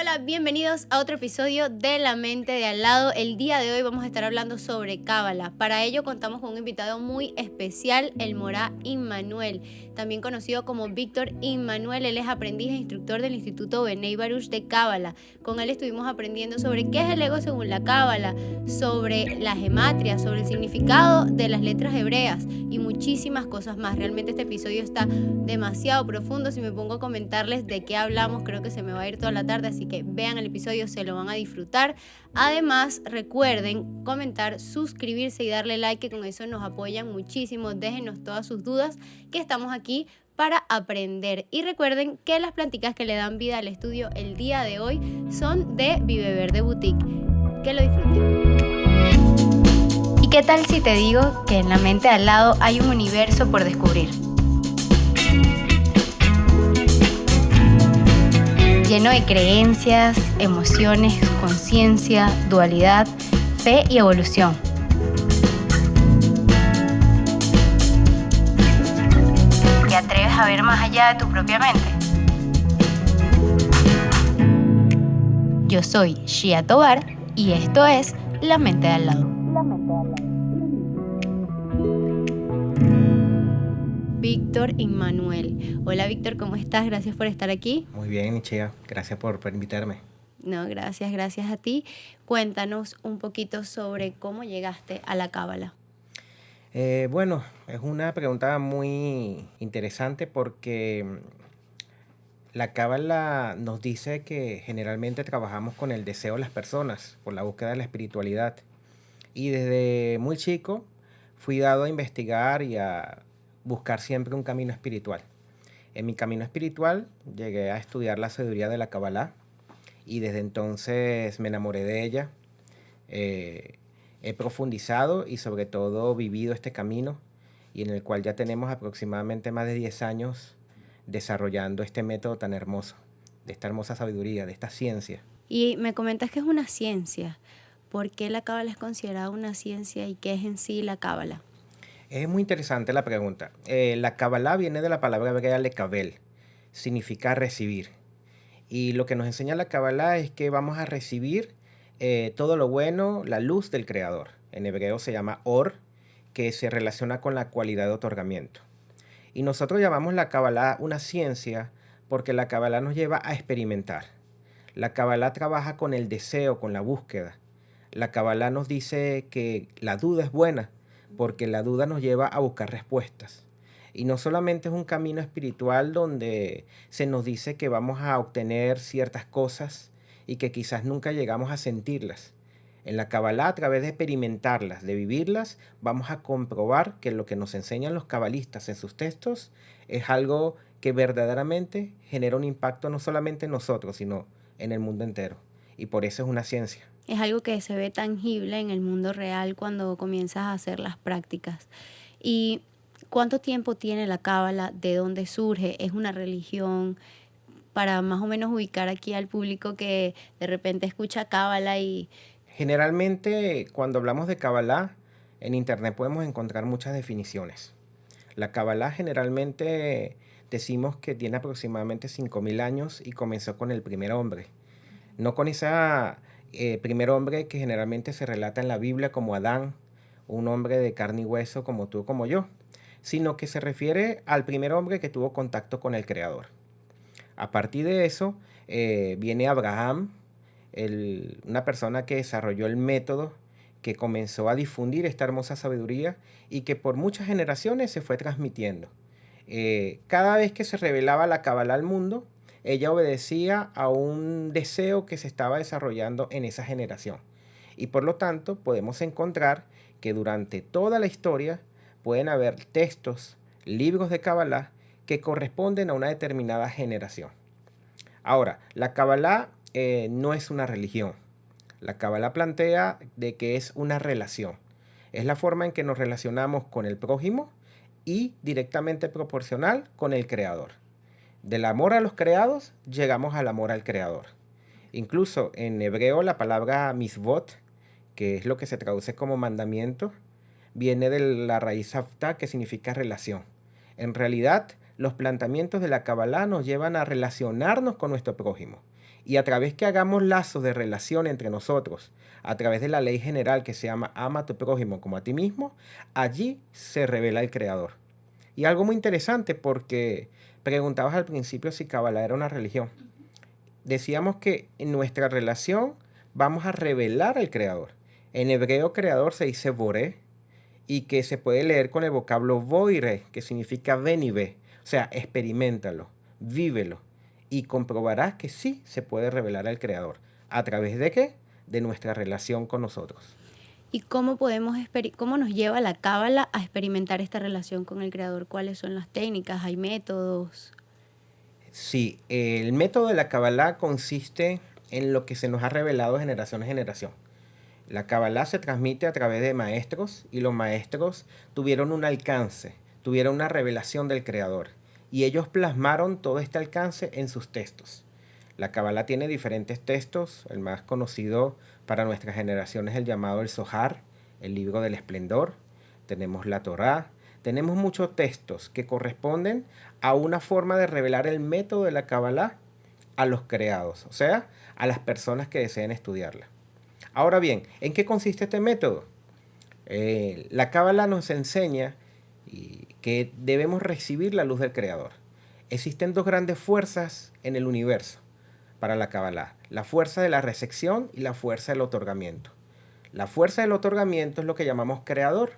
Hola, bienvenidos a otro episodio de La Mente de Al Lado. El día de hoy vamos a estar hablando sobre Cábala. Para ello contamos con un invitado muy especial, el Morá Immanuel, también conocido como Víctor Immanuel. Él es aprendiz e instructor del Instituto Benei Baruch de Cábala. Con él estuvimos aprendiendo sobre qué es el ego según la Cábala, sobre la gematria, sobre el significado de las letras hebreas y muchísimas cosas más. Realmente este episodio está demasiado profundo. Si me pongo a comentarles de qué hablamos, creo que se me va a ir toda la tarde, así que vean el episodio, se lo van a disfrutar. Además, recuerden comentar, suscribirse y darle like, que con eso nos apoyan muchísimo. Déjenos todas sus dudas, que estamos aquí para aprender. Y recuerden que las planticas que le dan vida al estudio el día de hoy son de Vive Verde Boutique. Que lo disfruten. ¿Y qué tal si te digo que en la mente al lado hay un universo por descubrir? Lleno de creencias, emociones, conciencia, dualidad, fe y evolución. ¿Te atreves a ver más allá de tu propia mente? Yo soy Shia Tobar y esto es La Mente de Al Lado. Víctor Immanuel. Hola Víctor, ¿cómo estás? Gracias por estar aquí. Muy bien, Chea. Gracias por invitarme. No, gracias a ti. Cuéntanos un poquito sobre cómo llegaste a la Cábala. Bueno, es una pregunta muy interesante porque la Cábala nos dice que generalmente trabajamos con el deseo de las personas, por la búsqueda de la espiritualidad. Y desde muy chico fui dado a investigar y a buscar siempre un camino espiritual. En mi camino espiritual llegué a estudiar la sabiduría de la Kabbalah y desde entonces me enamoré de ella. He profundizado y sobre todo vivido este camino y en el cual ya tenemos aproximadamente más de 10 años desarrollando este método tan hermoso, de esta hermosa sabiduría, de esta ciencia. Y me comentas que es una ciencia. ¿Por qué la Cábala es considerada una ciencia y qué es en sí la Cábala? Es muy interesante la pregunta. La Kabbalah viene de la palabra hebrea lekabel, significa recibir. Y lo que nos enseña la Kabbalah es que vamos a recibir todo lo bueno, la luz del Creador. En hebreo se llama Or, que se relaciona con la cualidad de otorgamiento. Y nosotros llamamos la Kabbalah una ciencia porque la Kabbalah nos lleva a experimentar. La Kabbalah trabaja con el deseo, con la búsqueda. La Kabbalah nos dice que la duda es buena porque la duda nos lleva a buscar respuestas. Y no solamente es un camino espiritual donde se nos dice que vamos a obtener ciertas cosas y que quizás nunca llegamos a sentirlas. En la Kabbalah, a través de experimentarlas, de vivirlas, vamos a comprobar que lo que nos enseñan los cabalistas en sus textos es algo que verdaderamente genera un impacto no solamente en nosotros, sino en el mundo entero. Y por eso es una ciencia. Es algo que se ve tangible en el mundo real cuando comienzas a hacer las prácticas. ¿Y cuánto tiempo tiene la Cábala? ¿De dónde surge? ¿Es una religión? Para más o menos ubicar aquí al público que de repente escucha Cábala y... Generalmente, cuando hablamos de Kabbalah, en internet podemos encontrar muchas definiciones. La Kabbalah generalmente decimos que tiene aproximadamente 5.000 años y comenzó con el primer hombre. No con ese primer hombre que generalmente se relata en la Biblia como Adán, un hombre de carne y hueso como tú, como yo, sino que se refiere al primer hombre que tuvo contacto con el Creador. A partir de eso viene Abraham, una persona que desarrolló el método, que comenzó a difundir esta hermosa sabiduría y que por muchas generaciones se fue transmitiendo. Cada vez que se revelaba la Kabbalah al mundo, ella obedecía a un deseo que se estaba desarrollando en esa generación. Y por lo tanto podemos encontrar que durante toda la historia pueden haber textos, libros de Kabbalah que corresponden a una determinada generación. Ahora, la Kabbalah no es una religión. La Kabbalah plantea de que es una relación. Es la forma en que nos relacionamos con el prójimo y directamente proporcional con el Creador. Del amor a los creados, llegamos al amor al Creador. Incluso en hebreo la palabra misvot, que es lo que se traduce como mandamiento, viene de la raíz haftá, que significa relación. En realidad, los planteamientos de la Kabbalah nos llevan a relacionarnos con nuestro prójimo. Y a través que hagamos lazos de relación entre nosotros, a través de la ley general que se llama ama a tu prójimo como a ti mismo, allí se revela el Creador. Y algo muy interesante porque preguntabas al principio si Kabbalah era una religión. Decíamos que en nuestra relación vamos a revelar al Creador. En hebreo creador se dice boré y que se puede leer con el vocablo boire, que significa ven y ve. O sea, experiméntalo, vívelo y comprobarás que sí se puede revelar al Creador. ¿A través de qué? De nuestra relación con nosotros. ¿Y cómo nos lleva la cábala a experimentar esta relación con el creador? ¿Cuáles son las técnicas? ¿Hay métodos? Sí, el método de la Kabbalah consiste en lo que se nos ha revelado de generación en generación. La Kabbalah se transmite a través de maestros y los maestros tuvieron un alcance, tuvieron una revelación del Creador y ellos plasmaron todo este alcance en sus textos. La Kabbalah tiene diferentes textos, el más conocido para nuestra generación es el llamado el Zohar, el libro del esplendor, tenemos la Torá, tenemos muchos textos que corresponden a una forma de revelar el método de la Kabbalah a los creados, o sea, a las personas que deseen estudiarla. Ahora bien, ¿en qué consiste este método? La Cábala nos enseña que debemos recibir la luz del Creador. Existen dos grandes fuerzas en el universo para la Cábala: la fuerza de la recepción y la fuerza del otorgamiento. La fuerza del otorgamiento es lo que llamamos Creador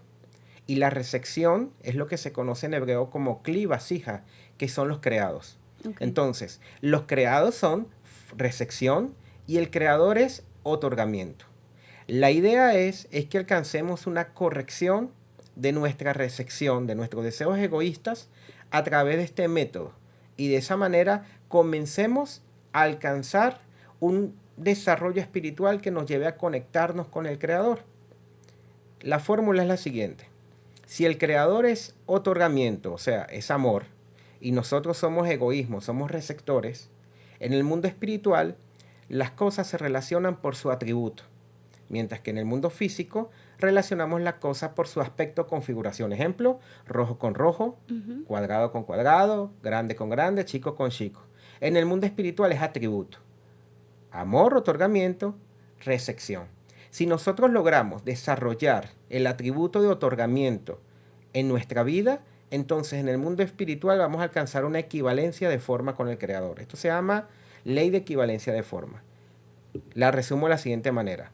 y la recepción es lo que se conoce en hebreo como Kli Vasija, que son los creados. Okay. Entonces, los creados son recepción y el Creador es otorgamiento. La idea es que alcancemos una corrección de nuestra recepción, de nuestros deseos egoístas a través de este método. Y de esa manera comencemos a alcanzar un desarrollo espiritual que nos lleve a conectarnos con el Creador. La fórmula es la siguiente. Si el Creador es otorgamiento, o sea, es amor, y nosotros somos egoísmo, somos receptores, en el mundo espiritual las cosas se relacionan por su atributo, mientras que en el mundo físico relacionamos las cosas por su aspecto o configuración. Ejemplo, rojo con rojo, cuadrado con cuadrado, grande con grande, chico con chico. En el mundo espiritual es atributo. Amor, otorgamiento, recepción. Si nosotros logramos desarrollar el atributo de otorgamiento en nuestra vida, entonces en el mundo espiritual vamos a alcanzar una equivalencia de forma con el Creador. Esto se llama ley de equivalencia de forma. La resumo de la siguiente manera.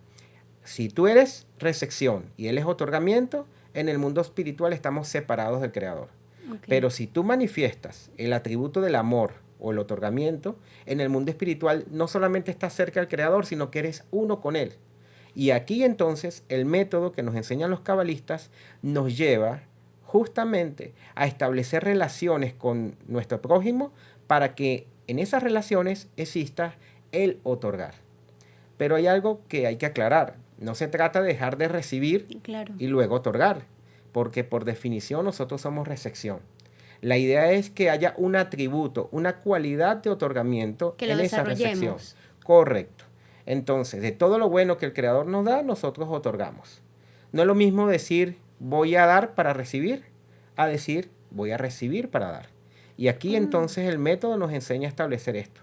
Si tú eres recepción y él es otorgamiento, en el mundo espiritual estamos separados del Creador. Okay. Pero si tú manifiestas el atributo del amor o el otorgamiento, en el mundo espiritual no solamente estás cerca del Creador, sino que eres uno con él. Y aquí entonces el método que nos enseñan los cabalistas nos lleva justamente a establecer relaciones con nuestro prójimo para que en esas relaciones exista el otorgar. Pero hay algo que hay que aclarar. No se trata de dejar de recibir y luego otorgar, porque por definición nosotros somos recepción. La idea es que haya un atributo, una cualidad de otorgamiento en esa recepción. Correcto. Entonces, de todo lo bueno que el Creador nos da, nosotros otorgamos. No es lo mismo decir voy a dar para recibir, a decir voy a recibir para dar. Y aquí entonces el método nos enseña a establecer esto.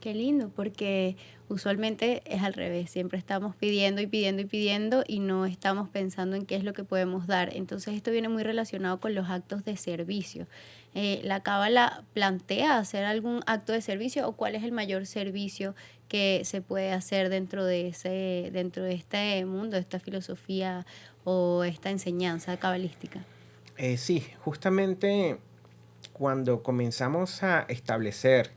Qué lindo, porque usualmente es al revés, siempre estamos pidiendo y pidiendo y pidiendo y no estamos pensando en qué es lo que podemos dar. Entonces esto viene muy relacionado con los actos de servicio. ¿La Cábala plantea hacer algún acto de servicio o cuál es el mayor servicio que se puede hacer dentro de este mundo, esta filosofía o esta enseñanza cabalística? Sí, justamente cuando comenzamos a establecer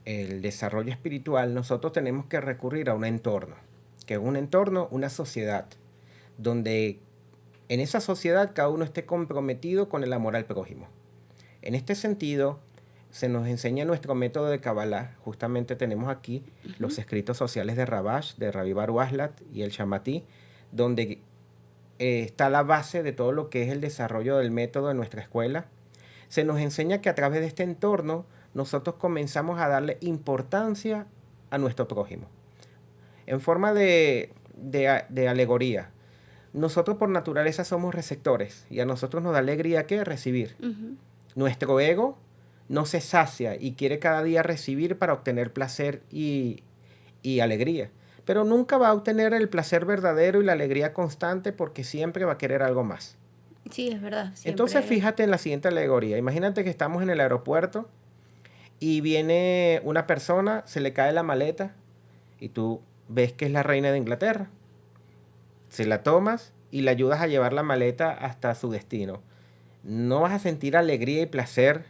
el desarrollo espiritual, nosotros tenemos que recurrir a un entorno, que es un entorno, una sociedad, donde en esa sociedad cada uno esté comprometido con el amor al prójimo. En este sentido, se nos enseña nuestro método de Kabbalah. Justamente tenemos aquí los escritos sociales de Rabash, de Rabbi Baruch Aslat y el Shamatí, donde está la base de todo lo que es el desarrollo del método en nuestra escuela. Se nos enseña que a través de este entorno nosotros comenzamos a darle importancia a nuestro prójimo. En forma de alegoría, nosotros por naturaleza somos receptores y a nosotros nos da alegría ¿qué? Recibir. Nuestro ego no se sacia y quiere cada día recibir para obtener placer y alegría. Pero nunca va a obtener el placer verdadero y la alegría constante porque siempre va a querer algo más. Sí, es verdad, Entonces siempre. fíjate en la siguiente alegoría. Imagínate que estamos en el aeropuerto y viene una persona, se le cae la maleta y tú ves que es la reina de Inglaterra. Se la tomas y le ayudas a llevar la maleta hasta su destino. No vas a sentir alegría y placer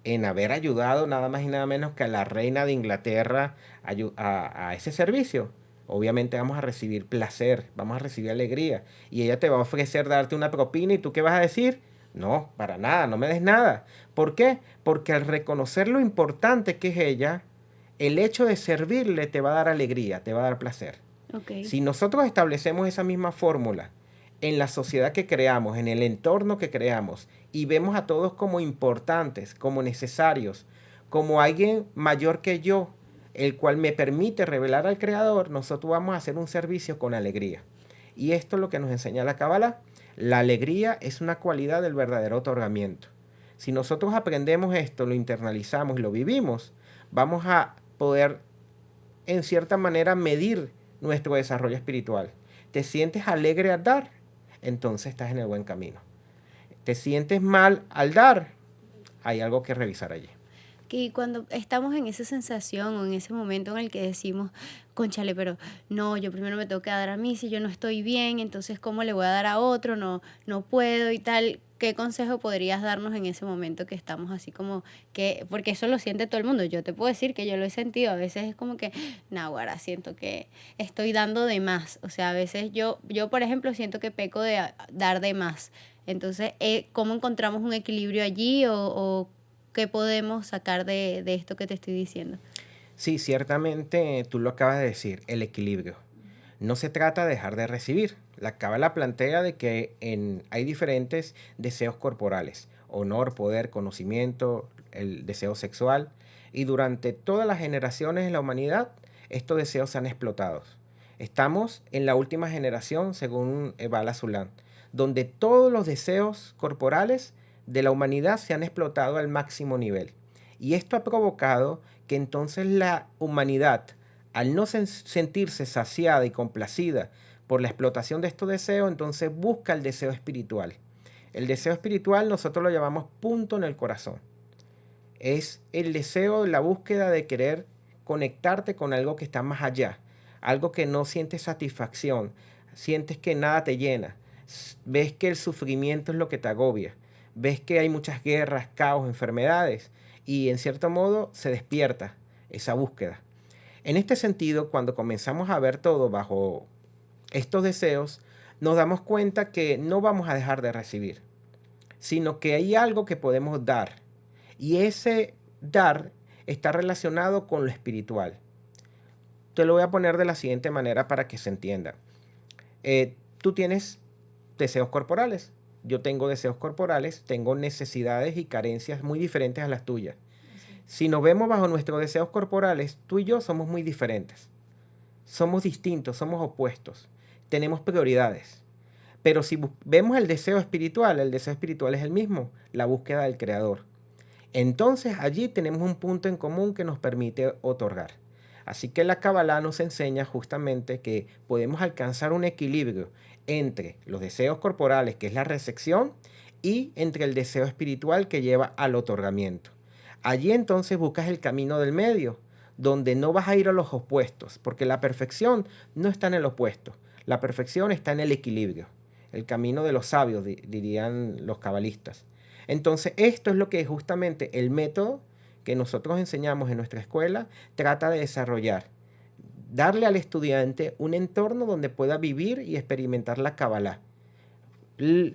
en haber ayudado nada más y nada menos que a la reina de Inglaterra a ese servicio. Obviamente vamos a recibir placer, vamos a recibir alegría. Y ella te va a ofrecer darte una propina y tú ¿qué vas a decir? No, para nada, no me des nada. ¿Por qué? Porque al reconocer lo importante que es ella, el hecho de servirle te va a dar alegría, te va a dar placer. Ok. Si nosotros establecemos esa misma fórmula en la sociedad que creamos, en el entorno que creamos, y vemos a todos como importantes, como necesarios, como alguien mayor que yo, el cual me permite revelar al Creador, nosotros vamos a hacer un servicio con alegría. Y esto es lo que nos enseña la Cábala. La alegría es una cualidad del verdadero otorgamiento. Si nosotros aprendemos esto, lo internalizamos y lo vivimos, vamos a poder, en cierta manera, medir nuestro desarrollo espiritual. ¿Te sientes alegre al dar? Entonces estás en el buen camino. ¿Te sientes mal al dar? Hay algo que revisar allí. Que cuando estamos en esa sensación o en ese momento en el que decimos, cónchale, pero no, yo primero me tengo que dar a mí, si yo no estoy bien, entonces ¿cómo le voy a dar a otro? No, no puedo y tal. ¿Qué consejo podrías darnos en ese momento que estamos así como que, porque eso lo siente todo el mundo? Yo te puedo decir que yo lo he sentido, a veces es como que, ahora siento que estoy dando de más, o sea, a veces yo por ejemplo siento que peco de dar de más. Entonces, ¿cómo encontramos un equilibrio allí o qué podemos sacar de esto que te estoy diciendo? Sí, ciertamente tú lo acabas de decir, el equilibrio. No se trata de dejar de recibir. La Cábala plantea de que hay diferentes deseos corporales: honor, poder, conocimiento, el deseo sexual. Y durante todas las generaciones de la humanidad, estos deseos se han explotado. Estamos en la última generación, según Bala Zulán, donde todos los deseos corporales de la humanidad se han explotado al máximo nivel. Y esto ha provocado que entonces la humanidad, al no sentirse saciada y complacida por la explotación de estos deseos, entonces busca el deseo espiritual. El deseo espiritual nosotros lo llamamos punto en el corazón. Es el deseo, la búsqueda de querer conectarte con algo que está más allá, algo que no sientes satisfacción, sientes que nada te llena, ves que el sufrimiento es lo que te agobia, ves que hay muchas guerras, caos, enfermedades, y en cierto modo se despierta esa búsqueda. En este sentido, cuando comenzamos a ver todo bajo estos deseos, nos damos cuenta que no vamos a dejar de recibir, sino que hay algo que podemos dar. Y ese dar está relacionado con lo espiritual. Te lo voy a poner de la siguiente manera para que se entienda. Tú tienes deseos corporales. Yo tengo deseos corporales, tengo necesidades y carencias muy diferentes a las tuyas. Si nos vemos bajo nuestros deseos corporales, tú y yo somos muy diferentes. Somos distintos, somos opuestos. Tenemos prioridades. Pero si vemos el deseo espiritual es el mismo, la búsqueda del Creador. Entonces allí tenemos un punto en común que nos permite otorgar. Así que la Cábala nos enseña justamente que podemos alcanzar un equilibrio entre los deseos corporales, que es la recepción, y entre el deseo espiritual que lleva al otorgamiento. Allí entonces buscas el camino del medio, donde no vas a ir a los opuestos, porque la perfección no está en el opuesto, la perfección está en el equilibrio, el camino de los sabios, dirían los cabalistas. Entonces esto es lo que justamente el método que nosotros enseñamos en nuestra escuela trata de desarrollar. Darle al estudiante un entorno donde pueda vivir y experimentar la Cábala,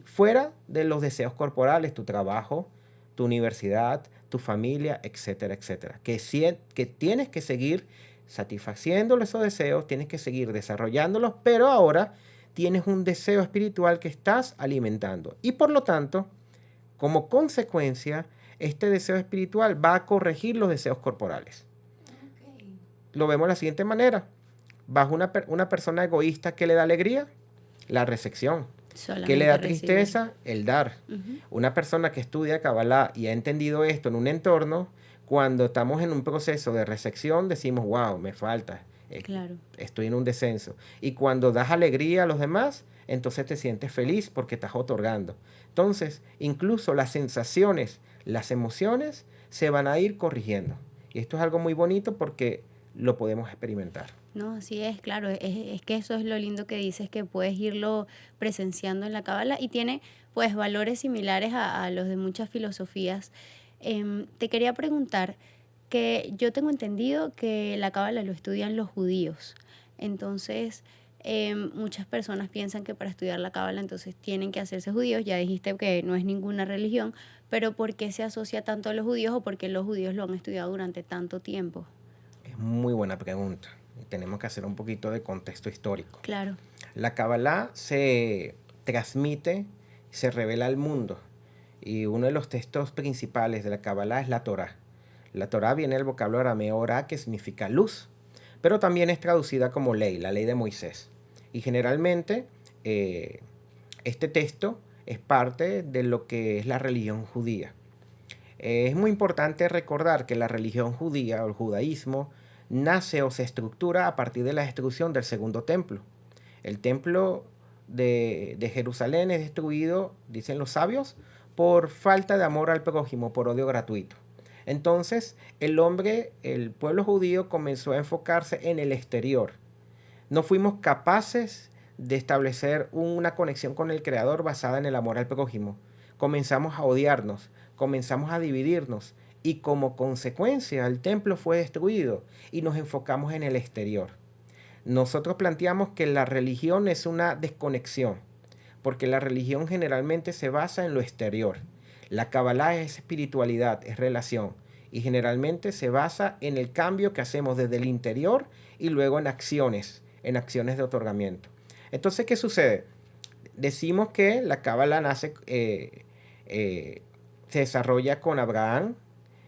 fuera de los deseos corporales, tu trabajo, tu universidad, tu familia, etcétera, etcétera. Que tienes que seguir satisfaciendo esos deseos, tienes que seguir desarrollándolos, pero ahora tienes un deseo espiritual que estás alimentando. Y por lo tanto, como consecuencia, este deseo espiritual va a corregir los deseos corporales. Okay. Lo vemos de la siguiente manera. Bajo una persona egoísta, ¿qué le da alegría? La recepción. ¿Qué le Solamente da recibir. tristeza? El dar. Ujú, Una persona que estudia Kabbalah y ha entendido esto en un entorno, cuando estamos en un proceso de recepción, decimos, wow, me falta, eh, claro. estoy en un descenso. Y cuando das alegría a los demás, entonces te sientes feliz porque estás otorgando. Entonces, incluso las sensaciones, las emociones se van a ir corrigiendo. Y esto es algo muy bonito porque lo podemos experimentar. No, así es, claro, es que eso es lo lindo que dices, que puedes irlo presenciando en la cábala y tiene pues valores similares a los de muchas filosofías. Te quería preguntar que yo tengo entendido que la cábala lo estudian los judíos, entonces muchas personas piensan que para estudiar la cábala entonces tienen que hacerse judíos, ya dijiste que no es ninguna religión, pero ¿por qué se asocia tanto a los judíos o por qué los judíos lo han estudiado durante tanto tiempo? Es muy buena pregunta. Y tenemos que hacer un poquito de contexto histórico. Claro. La Kabbalah se transmite, se revela al mundo. Y uno de los textos principales de la Kabbalah es la Torá. La Torá viene del vocablo arameo orá, que significa luz, pero también es traducida como ley, la ley de Moisés. Y generalmente eh, este texto es parte de lo que es la religión judía. Es muy importante recordar que la religión judía o el judaísmo nace o se estructura a partir de la destrucción del segundo templo. El templo de Jerusalén es destruido, dicen los sabios, por falta de amor al prójimo, por odio gratuito. Entonces, el pueblo judío comenzó a enfocarse en el exterior. No fuimos capaces de establecer una conexión con el Creador basada en el amor al prójimo. Comenzamos a odiarnos, comenzamos a dividirnos y como consecuencia el templo fue destruido y nos enfocamos en el exterior. Nosotros planteamos que la religión es una desconexión, porque la religión generalmente se basa en lo exterior. La Kabbalah es espiritualidad, es relación, y generalmente se basa en el cambio que hacemos desde el interior y luego en acciones de otorgamiento. Entonces, ¿qué sucede? Decimos que la Kabbalah se desarrolla con Abraham,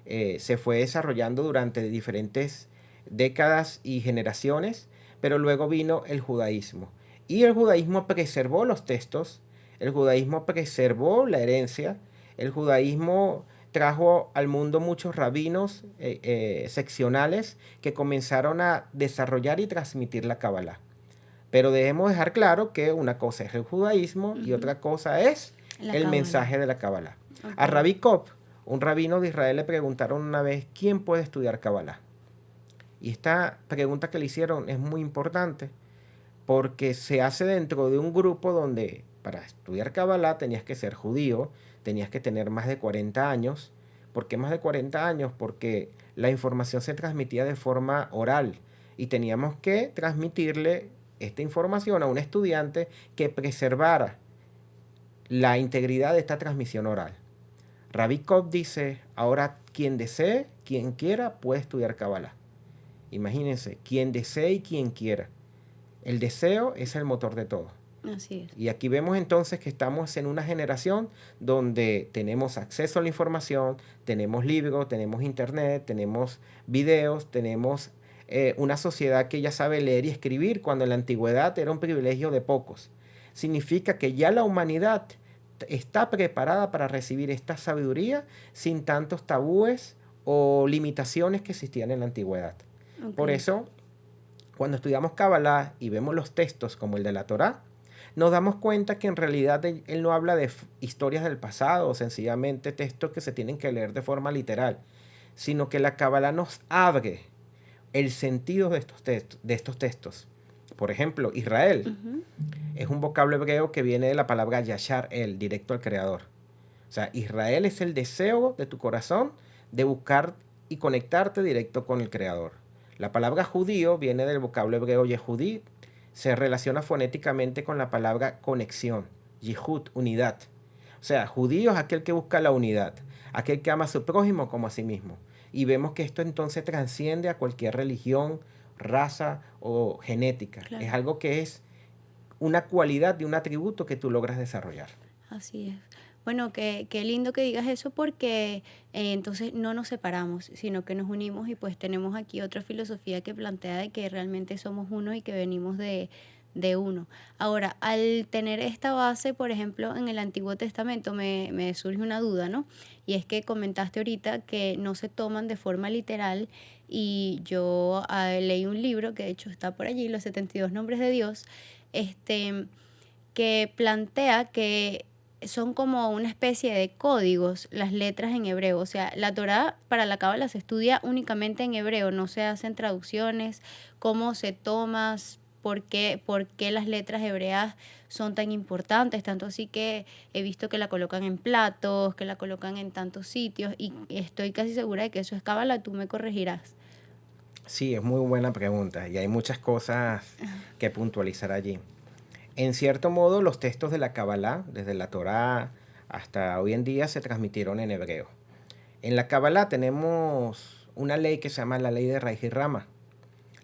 se fue desarrollando durante diferentes décadas y generaciones, pero luego vino el judaísmo. Y el judaísmo preservó los textos, el judaísmo preservó la herencia, el judaísmo trajo al mundo muchos rabinos seccionales que comenzaron a desarrollar y transmitir la Kabbalah. Pero debemos dejar claro que una cosa es el judaísmo y Ujú. otra cosa es La el cábala. mensaje de la Kabbalah. A Ok. Rabbi Kopp, un rabino de Israel, le preguntaron una vez, ¿quién puede estudiar Kabbalah? Y esta pregunta que le hicieron es muy importante porque se hace dentro de un grupo donde para estudiar Kabbalah tenías que ser judío, tenías que tener más de 40 años. ¿Por qué más de 40 años? Porque la información se transmitía de forma oral y teníamos que transmitirle esta información a un estudiante que preservara la integridad de esta transmisión oral. Rabbi Kopp dice, ahora quien desee, quien quiera, puede estudiar Kabbalah. Imagínense, quien desee y quien quiera. El deseo es el motor de todo. Así es. Y aquí vemos entonces que estamos en una generación donde tenemos acceso a la información, tenemos libros, tenemos internet, tenemos videos, tenemos una sociedad que ya sabe leer y escribir cuando en la antigüedad era un privilegio de pocos. Significa que ya la humanidad está preparada para recibir esta sabiduría sin tantos tabúes o limitaciones que existían en la antigüedad. Ok. Por eso, cuando estudiamos Kabbalah y vemos los textos como el de la Torá, nos damos cuenta que en realidad él no habla de historias del pasado o sencillamente textos que se tienen que leer de forma literal, sino que la Kabbalah nos abre el sentido de estos textos. Por ejemplo, Israel Ujú. es un vocablo hebreo que viene de la palabra Yashar el, directo al Creador. O sea, Israel es el deseo de tu corazón de buscar y conectarte directo con el Creador. La palabra judío viene del vocablo hebreo Yehudí, se relaciona fonéticamente con la palabra conexión, Yehud, unidad. O sea, judío es aquel que busca la unidad, aquel que ama a su prójimo como a sí mismo. Y vemos que esto entonces transciende a cualquier religión, raza o genética. Es Claro. algo que es una cualidad y un atributo que tú logras desarrollar. Así es. Bueno, qué lindo que digas eso porque entonces no nos separamos, sino que nos unimos y pues tenemos aquí otra filosofía que plantea de que realmente somos uno y que venimos de uno. Ahora, al tener esta base, por ejemplo, en el Antiguo Testamento, me surge una duda, ¿no? Y es que comentaste ahorita que no se toman de forma literal y yo leí un libro, que de hecho está por allí, Los 72 Nombres de Dios, este, que plantea que son como una especie de códigos las letras en hebreo. O sea, la Torá para la Cábala se estudia únicamente en hebreo, no se hacen traducciones, cómo se toma, por qué las letras hebreas son tan importantes, tanto así que he visto que la colocan en platos, que la colocan en tantos sitios y estoy casi segura de que eso es Cábala, tú me corregirás. Sí, es muy buena pregunta y hay muchas cosas que puntualizar allí. En cierto modo, los textos de la Kabbalah, desde la Torá hasta hoy en día, se transmitieron en hebreo. En la Kabbalah tenemos una ley que se llama la ley de raíz y rama.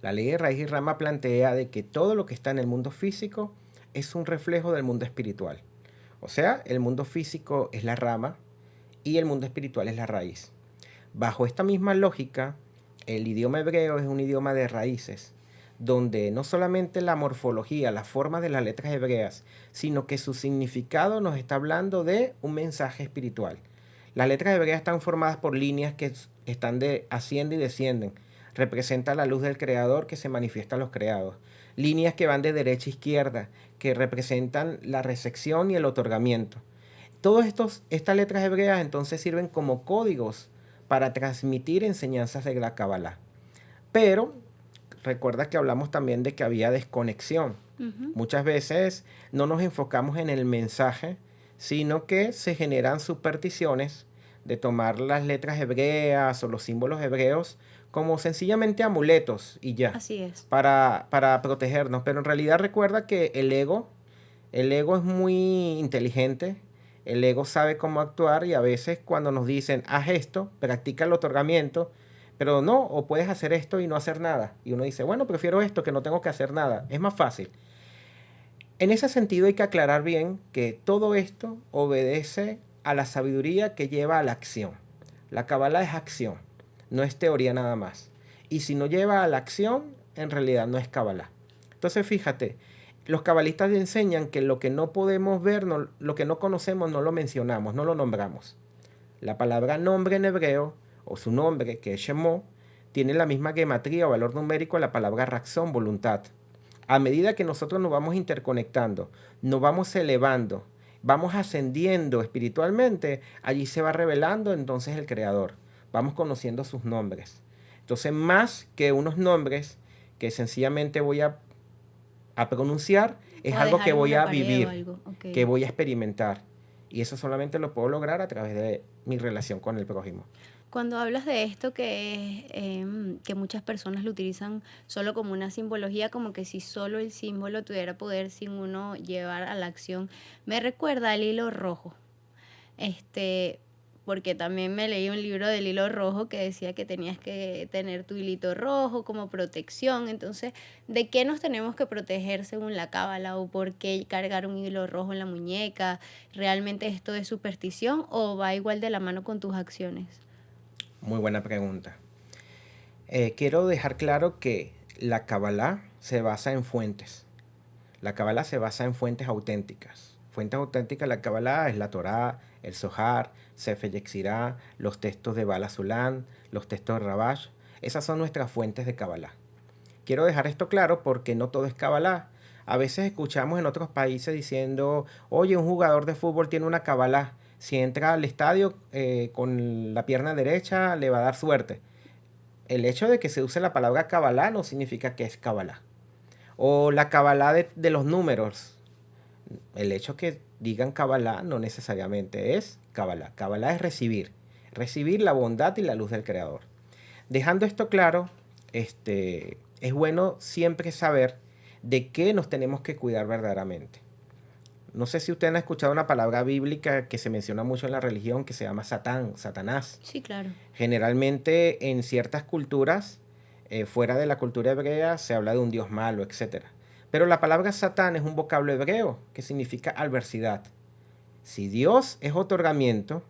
La ley de raíz y rama plantea de que todo lo que está en el mundo físico es un reflejo del mundo espiritual. O sea, el mundo físico es la rama y el mundo espiritual es la raíz. Bajo esta misma lógica, el idioma hebreo es un idioma de raíces, donde no solamente la morfología, la forma de las letras hebreas, sino que su significado nos está hablando de un mensaje espiritual. Las letras hebreas están formadas por líneas que están ascienden y descienden. Representa la luz del creador que se manifiesta a los creados. Líneas que van de derecha a izquierda, que representan la recepción y el otorgamiento. Estas letras hebreas entonces sirven como códigos para transmitir enseñanzas de la Kabbalah. Pero recuerda que hablamos también de que había desconexión. Ujú. Muchas veces no nos enfocamos en el mensaje, sino que se generan supersticiones de tomar las letras hebreas o los símbolos hebreos como sencillamente amuletos y ya, Así es. para protegernos. Pero en realidad recuerda que el ego es muy inteligente, el ego sabe cómo actuar y a veces cuando nos dicen, haz esto, practica el otorgamiento, pero no, o puedes hacer esto y no hacer nada. Y uno dice, bueno, prefiero esto que no tengo que hacer nada, es más fácil. En ese sentido hay que aclarar bien que todo esto obedece a la sabiduría que lleva a la acción. La Kabbalah es acción, no es teoría nada más. Y si no lleva a la acción, en realidad no es Kabbalah. Entonces fíjate, los cabalistas enseñan que lo que no podemos ver, lo que no conocemos, no lo mencionamos, no lo nombramos. La palabra nombre en hebreo, o su nombre, que es Shemó, tiene la misma gematría o valor numérico de la palabra razón, voluntad. A medida que nosotros nos vamos interconectando, nos vamos elevando, vamos ascendiendo espiritualmente, allí se va revelando entonces el Creador. Vamos conociendo sus nombres. Entonces, más que unos nombres que sencillamente voy a pronunciar, es O algo que dejar en voy una a pared o vivir, algo. Ok. que voy a experimentar. Y eso solamente lo puedo lograr a través de mi relación con el prójimo. Cuando hablas de esto que muchas personas lo utilizan solo como una simbología, como que si solo el símbolo tuviera poder sin uno llevar a la acción, me recuerda al hilo rojo. Este, porque también me leí un libro del hilo rojo que decía que tenías que tener tu hilito rojo como protección. Entonces, ¿de qué nos tenemos que proteger según la cábala? ¿O por qué cargar un hilo rojo en la muñeca? ¿Realmente esto es superstición o va igual de la mano con tus acciones? Muy buena pregunta. Quiero dejar claro que la Kabbalah se basa en fuentes. La Kabbalah se basa en fuentes auténticas. Fuentes auténticas de la Kabbalah es la Torá, el Zohar, Sefer Yetzirah, los textos de Bala Sulam, los textos de Rabash. Esas son nuestras fuentes de Kabbalah. Quiero dejar esto claro porque no todo es Kabbalah. A veces escuchamos en otros países diciendo, oye, un jugador de fútbol tiene una Kabbalah. Si entra al estadio con la pierna derecha, le va a dar suerte. El hecho de que se use la palabra Kabbalah no significa que es Kabbalah. O la Kabbalah de los números. El hecho que digan Kabbalah no necesariamente es Kabbalah. Kabbalah es recibir. Recibir la bondad y la luz del Creador. Dejando esto claro, es bueno siempre saber de qué nos tenemos que cuidar verdaderamente. No sé si ustedes han escuchado una palabra bíblica que se menciona mucho en la religión que se llama Satán, Satanás. Sí, claro. Generalmente en ciertas culturas, fuera de la cultura hebrea, se habla de un dios malo, etcétera. Pero la palabra Satán es un vocablo hebreo que significa adversidad. Si Dios es otorgamiento,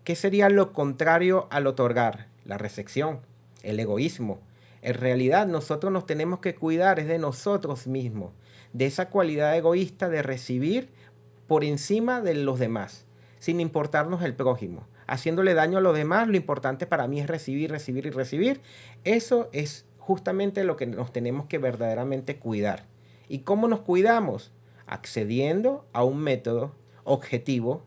¿qué sería lo contrario al otorgar? La recepción, el egoísmo, En realidad nosotros nos tenemos que cuidar es de nosotros mismos, de esa cualidad egoísta de recibir por encima de los demás, sin importarnos el prójimo. Haciéndole daño a los demás, lo importante para mí es recibir, recibir y recibir. Eso es justamente lo que nos tenemos que verdaderamente cuidar. ¿Y cómo nos cuidamos? Accediendo a un método objetivo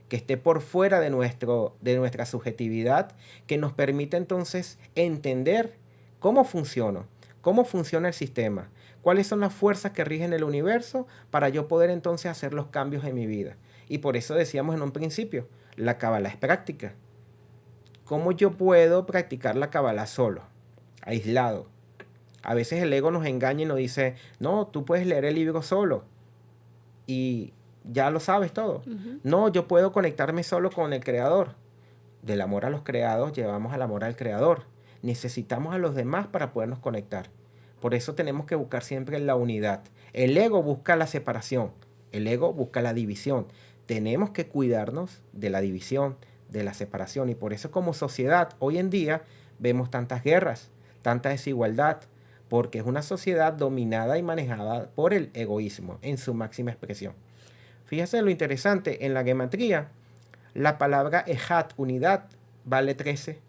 que esté por fuera de nuestra subjetividad, que nos permita entonces entender cómo funciona el sistema, cuáles son las fuerzas que rigen el universo para yo poder entonces hacer los cambios en mi vida. Y por eso decíamos en un principio, la cábala es práctica. ¿Cómo yo puedo practicar la cábala solo, aislado? A veces el ego nos engaña y nos dice, no, tú puedes leer el libro solo y ya lo sabes todo. No, yo puedo conectarme solo con el creador. Del amor a los creados llevamos al amor al creador. Necesitamos a los demás para podernos conectar. Por eso tenemos que buscar siempre la unidad. El ego busca la separación. El ego busca la división. Tenemos que cuidarnos de la división, de la separación. Y por eso como sociedad hoy en día vemos tantas guerras, tanta desigualdad, porque es una sociedad dominada y manejada por el egoísmo en su máxima expresión. Fíjese lo interesante, en la gematría, la palabra ejat, unidad, vale 13,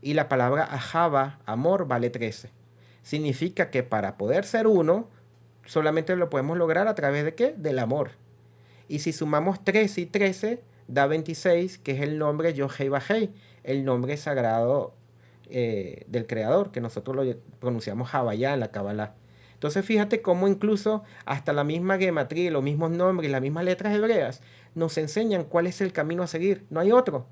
y la palabra ahava, amor, vale 13. Significa que para poder ser uno, solamente lo podemos lograr a través de ¿qué? Del amor. Y si sumamos 13 y 13, da 26, que es el nombre Yohei Bajei, el nombre sagrado del Creador, que nosotros lo pronunciamos Havaya en la Kabbalah. Entonces fíjate cómo incluso hasta la misma gematría, los mismos nombres, las mismas letras hebreas, nos enseñan cuál es el camino a seguir. No hay otro.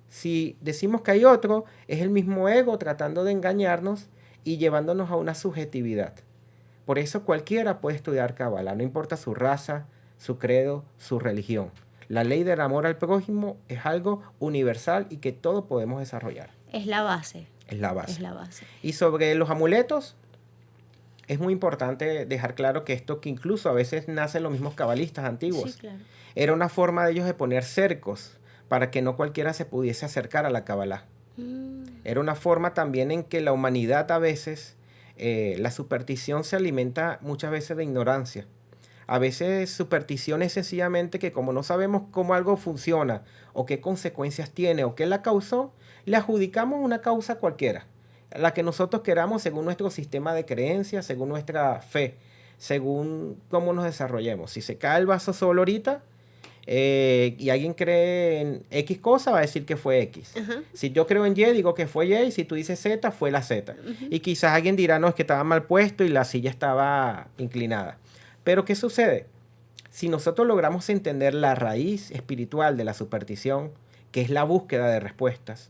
Si decimos que hay otro, es el mismo ego tratando de engañarnos y llevándonos a una subjetividad. Por eso cualquiera puede estudiar Kabbalah, no importa su raza, su credo, su religión. La ley del amor al prójimo es algo universal y que todos podemos desarrollar. Es la base. Es la base. Es la base. Y sobre los amuletos, es muy importante dejar claro que esto que incluso a veces nacen los mismos cabalistas antiguos. Sí, claro. Era una forma de ellos de poner cercos para que no cualquiera se pudiese acercar a la Kabbalah. Era una forma también en que la humanidad a veces, la superstición se alimenta muchas veces de ignorancia. A veces superstición es sencillamente que como no sabemos cómo algo funciona o qué consecuencias tiene o qué la causó, le adjudicamos una causa cualquiera, la que nosotros queramos según nuestro sistema de creencias, según nuestra fe, según cómo nos desarrollemos. Si se cae el vaso solo ahorita y alguien cree en X cosa, va a decir que fue X. Si yo creo en Y, digo que fue Y, y si tú dices Z, fue la Z. Y quizás alguien dirá, no, es que estaba mal puesto y la silla estaba inclinada. Pero ¿qué sucede? Si nosotros logramos entender la raíz espiritual de la superstición, que es la búsqueda de respuestas,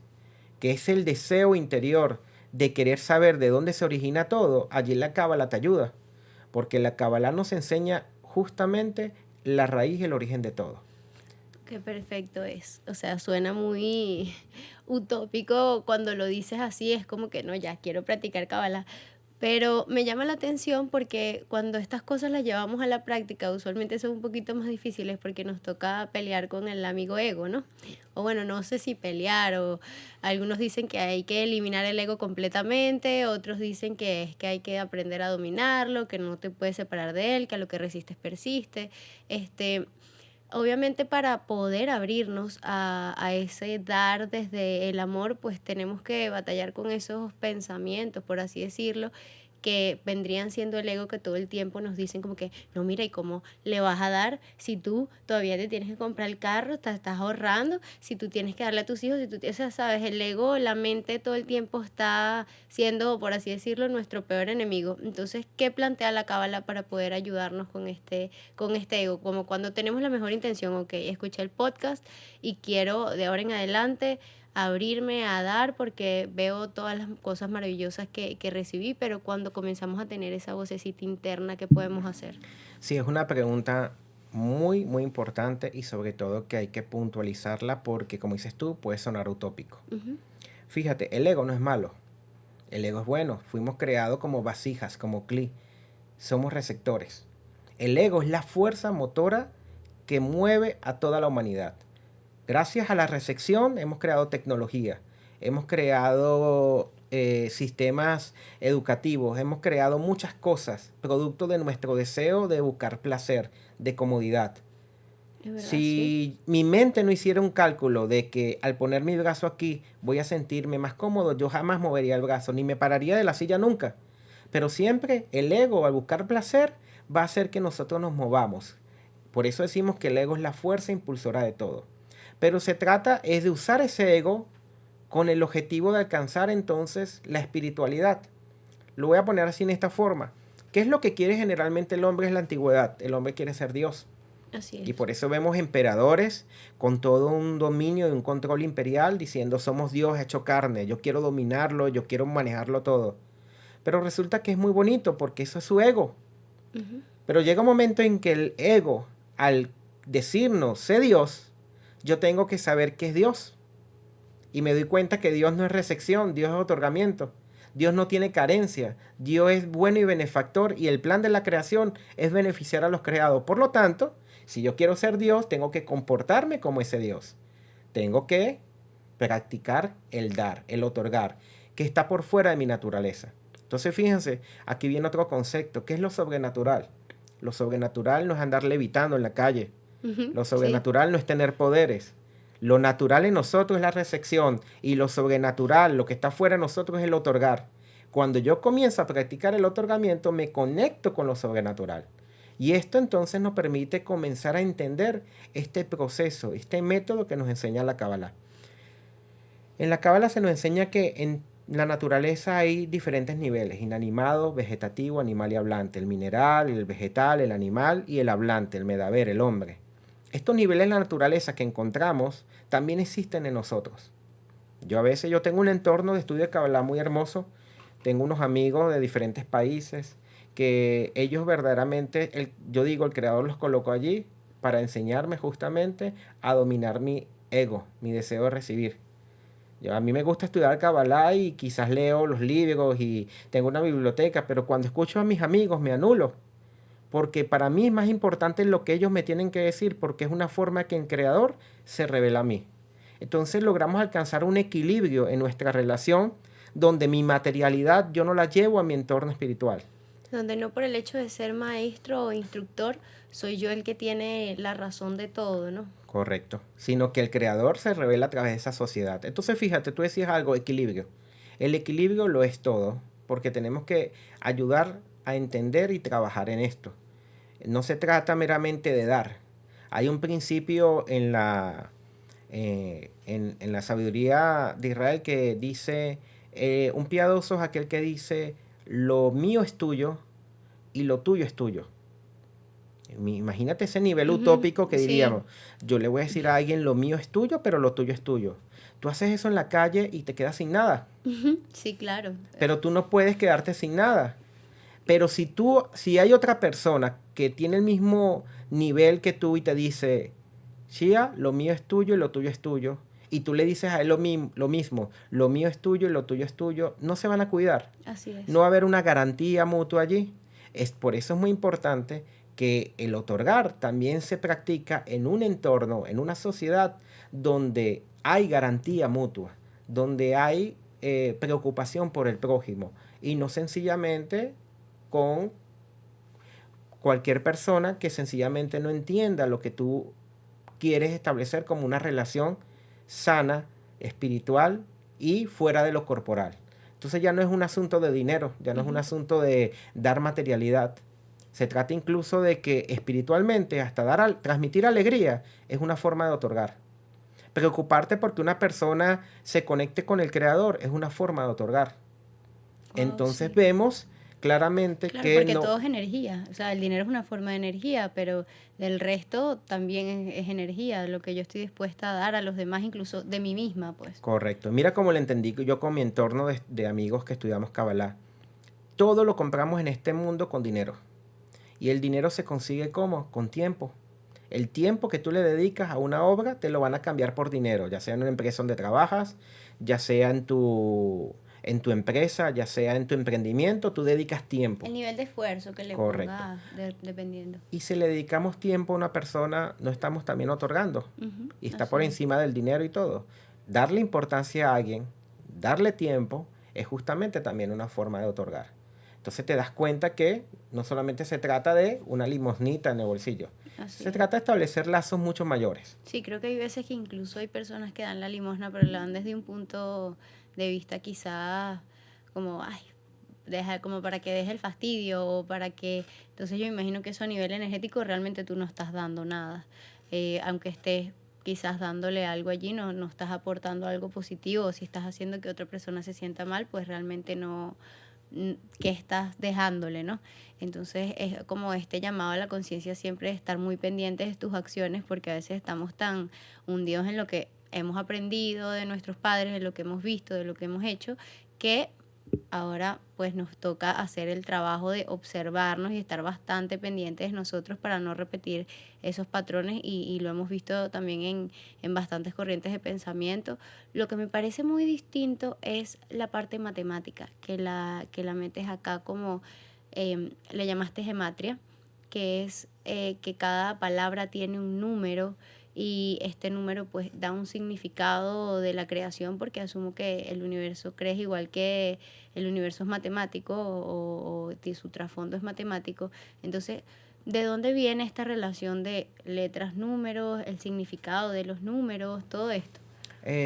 que es el deseo interior de querer saber de dónde se origina todo, allí la Cábala te ayuda. Porque la Cábala nos enseña justamente la raíz y el origen de todo. Qué perfecto es. O sea, suena muy utópico cuando lo dices así. Es como que no, ya quiero practicar Cábala. Pero me llama la atención porque cuando estas cosas las llevamos a la práctica, usualmente son un poquito más difíciles porque nos toca pelear con el amigo ego, ¿no? O bueno, no sé si pelear, o algunos dicen que hay que eliminar el ego completamente, otros dicen que es que hay que aprender a dominarlo, que no te puedes separar de él, que a lo que resistes persiste. Obviamente para poder abrirnos a ese dar desde el amor, pues tenemos que batallar con esos pensamientos, por así decirlo, que vendrían siendo el ego que todo el tiempo nos dicen como que, no, mira, ¿y cómo le vas a dar si tú todavía te tienes que comprar el carro, estás ahorrando, si tú tienes que darle a tus hijos, si tú, o sea, sabes, el ego, la mente todo el tiempo está siendo, por así decirlo, nuestro peor enemigo. Entonces, ¿qué plantea la Cábala para poder ayudarnos con este ego? Como cuando tenemos la mejor intención, ok, escuché el podcast y quiero de ahora en adelante abrirme a dar porque veo todas las cosas maravillosas que recibí, pero cuando comenzamos a tener esa vocecita interna, ¿qué podemos hacer? Sí, es una pregunta muy, muy importante y sobre todo que hay que puntualizarla porque, como dices tú, puede sonar utópico. Fíjate, el ego no es malo, el ego es bueno. Fuimos creados como vasijas, como cli, somos receptores. El ego es la fuerza motora que mueve a toda la humanidad. Gracias a la recepción hemos creado tecnología, hemos creado sistemas educativos, hemos creado muchas cosas, producto de nuestro deseo de buscar placer, de comodidad. Es verdad, sí. Si mi mente no hiciera un cálculo de que al poner mi brazo aquí voy a sentirme más cómodo, yo jamás movería el brazo, ni me pararía de la silla nunca. Pero siempre el ego, al buscar placer, va a hacer que nosotros nos movamos. Por eso decimos que el ego es la fuerza impulsora de todo. Pero se trata es de usar ese ego con el objetivo de alcanzar entonces la espiritualidad. Lo voy a poner así en esta forma. ¿Qué es lo que quiere generalmente el hombre en la antigüedad? El hombre quiere ser Dios. Así Y es. por eso vemos emperadores con todo un dominio y un control imperial diciendo somos Dios hecho carne, yo quiero dominarlo, yo quiero manejarlo todo. Pero resulta que es muy bonito porque eso es su ego. Ujú. Pero llega un momento en que el ego, al decirnos sé Dios, yo tengo que saber qué es Dios. Y me doy cuenta que Dios no es recepción, Dios es otorgamiento. Dios no tiene carencia, Dios es bueno y benefactor y el plan de la creación es beneficiar a los creados. Por lo tanto, si yo quiero ser Dios, tengo que comportarme como ese Dios. Tengo que practicar el dar, el otorgar, que está por fuera de mi naturaleza. Entonces, fíjense, aquí viene otro concepto. ¿Qué es lo sobrenatural? Lo sobrenatural no es andar levitando en la calle. Ujú, Lo sí. sobrenatural no es tener poderes. Lo natural en nosotros es la recepción y lo sobrenatural, lo que está fuera de nosotros es el otorgar. Cuando yo comienzo a practicar el otorgamiento, me conecto con lo sobrenatural. Y esto entonces nos permite comenzar a entender este proceso, este método que nos enseña la Cábala. En la Cábala se nos enseña que en la naturaleza hay diferentes niveles: inanimado, vegetativo, animal y hablante. El mineral, el vegetal, el animal y el hablante, el medaber, el hombre. Estos niveles en la naturaleza que encontramos también existen en nosotros. Yo tengo un entorno de estudio de Kabbalah muy hermoso. Tengo unos amigos de diferentes países que ellos verdaderamente, yo digo, el creador los colocó allí para enseñarme justamente a dominar mi ego, mi deseo de recibir. A mí me gusta estudiar Kabbalah y quizás leo los libros y tengo una biblioteca, pero cuando escucho a mis amigos me anulo, porque para mí es más importante lo que ellos me tienen que decir, porque es una forma que el creador se revela a mí. Entonces logramos alcanzar un equilibrio en nuestra relación donde mi materialidad yo no la llevo a mi entorno espiritual. Donde no por el hecho de ser maestro o instructor, soy yo el que tiene la razón de todo, ¿no? Correcto. Sino que el creador se revela a través de esa sociedad. Entonces fíjate, tú decías algo, equilibrio. El equilibrio lo es todo, porque tenemos que ayudar a entender y trabajar en esto. No se trata meramente de dar. Hay un principio en la sabiduría de Israel que dice, un piadoso es aquel que dice, lo mío es tuyo y lo tuyo es tuyo. Imagínate ese nivel Ujú, utópico que sí. diríamos, yo le voy a decir a alguien, lo mío es tuyo, pero lo tuyo es tuyo. Tú haces eso en la calle y te quedas sin nada, Ujú, sí, claro. pero tú no puedes quedarte sin nada. Pero si hay otra persona que tiene el mismo nivel que tú y te dice, Shia, lo mío es tuyo y lo tuyo es tuyo, y tú le dices a él lo mismo, lo mío es tuyo y lo tuyo es tuyo, no se van a cuidar. Así es. No va a haber una garantía mutua allí. Por eso es muy importante que el otorgar también se practica en un entorno, en una sociedad donde hay garantía mutua, donde hay preocupación por el prójimo y no sencillamente con cualquier persona que sencillamente no entienda lo que tú quieres establecer como una relación sana, espiritual y fuera de lo corporal. Entonces ya no es un asunto de dinero, ya no es un asunto de dar materialidad. Se trata incluso de que espiritualmente hasta transmitir alegría es una forma de otorgar. Preocuparte porque una persona se conecte con el creador es una forma de otorgar. Wow, Entonces sí. vemos claramente Claro, que porque no. todo es energía. O sea, el dinero es una forma de energía, pero el resto también es energía, lo que yo estoy dispuesta a dar a los demás, incluso de mí misma, pues. Correcto. Mira cómo lo entendí yo con mi entorno de amigos que estudiamos Kabbalah. Todo lo compramos en este mundo con dinero. Y el dinero se consigue ¿cómo? Con tiempo. El tiempo que tú le dedicas a una obra te lo van a cambiar por dinero, ya sea en una empresa donde trabajas, ya sea en tu empresa, ya sea en tu emprendimiento, tú dedicas tiempo. El nivel de esfuerzo que le Correcto. ponga, dependiendo. Y si le dedicamos tiempo a una persona, no estamos también otorgando. Ujú, Y está así por es. encima del dinero y todo. Darle importancia a alguien, darle tiempo, es justamente también una forma de otorgar. Entonces te das cuenta que no solamente se trata de una limosnita en el bolsillo, Así se es. trata de establecer lazos mucho mayores. Sí, creo que hay veces que incluso hay personas que dan la limosna, pero la dan desde un punto de vista quizás como, ay, como para que deje el fastidio o para que... Entonces yo imagino que eso a nivel energético realmente tú no estás dando nada. Aunque estés quizás dándole algo allí, no estás aportando algo positivo, o si estás haciendo que otra persona se sienta mal, pues realmente no, que estás dejándole, ¿no? Entonces es como este llamado a la conciencia siempre de estar muy pendientes de tus acciones, porque a veces estamos tan hundidos en lo que hemos aprendido de nuestros padres, de lo que hemos visto, de lo que hemos hecho, que ahora pues nos toca hacer el trabajo de observarnos y estar bastante pendientes de nosotros para no repetir esos patrones y lo hemos visto también en bastantes corrientes de pensamiento. Lo que me parece muy distinto es la parte matemática, que la metes acá como le llamaste gematria, que es que cada palabra tiene un número y este número pues da un significado de la creación porque asumo que el universo crece igual que el universo es matemático o su trasfondo es matemático. Entonces, ¿de dónde viene esta relación de letras, números, el significado de los números, todo esto?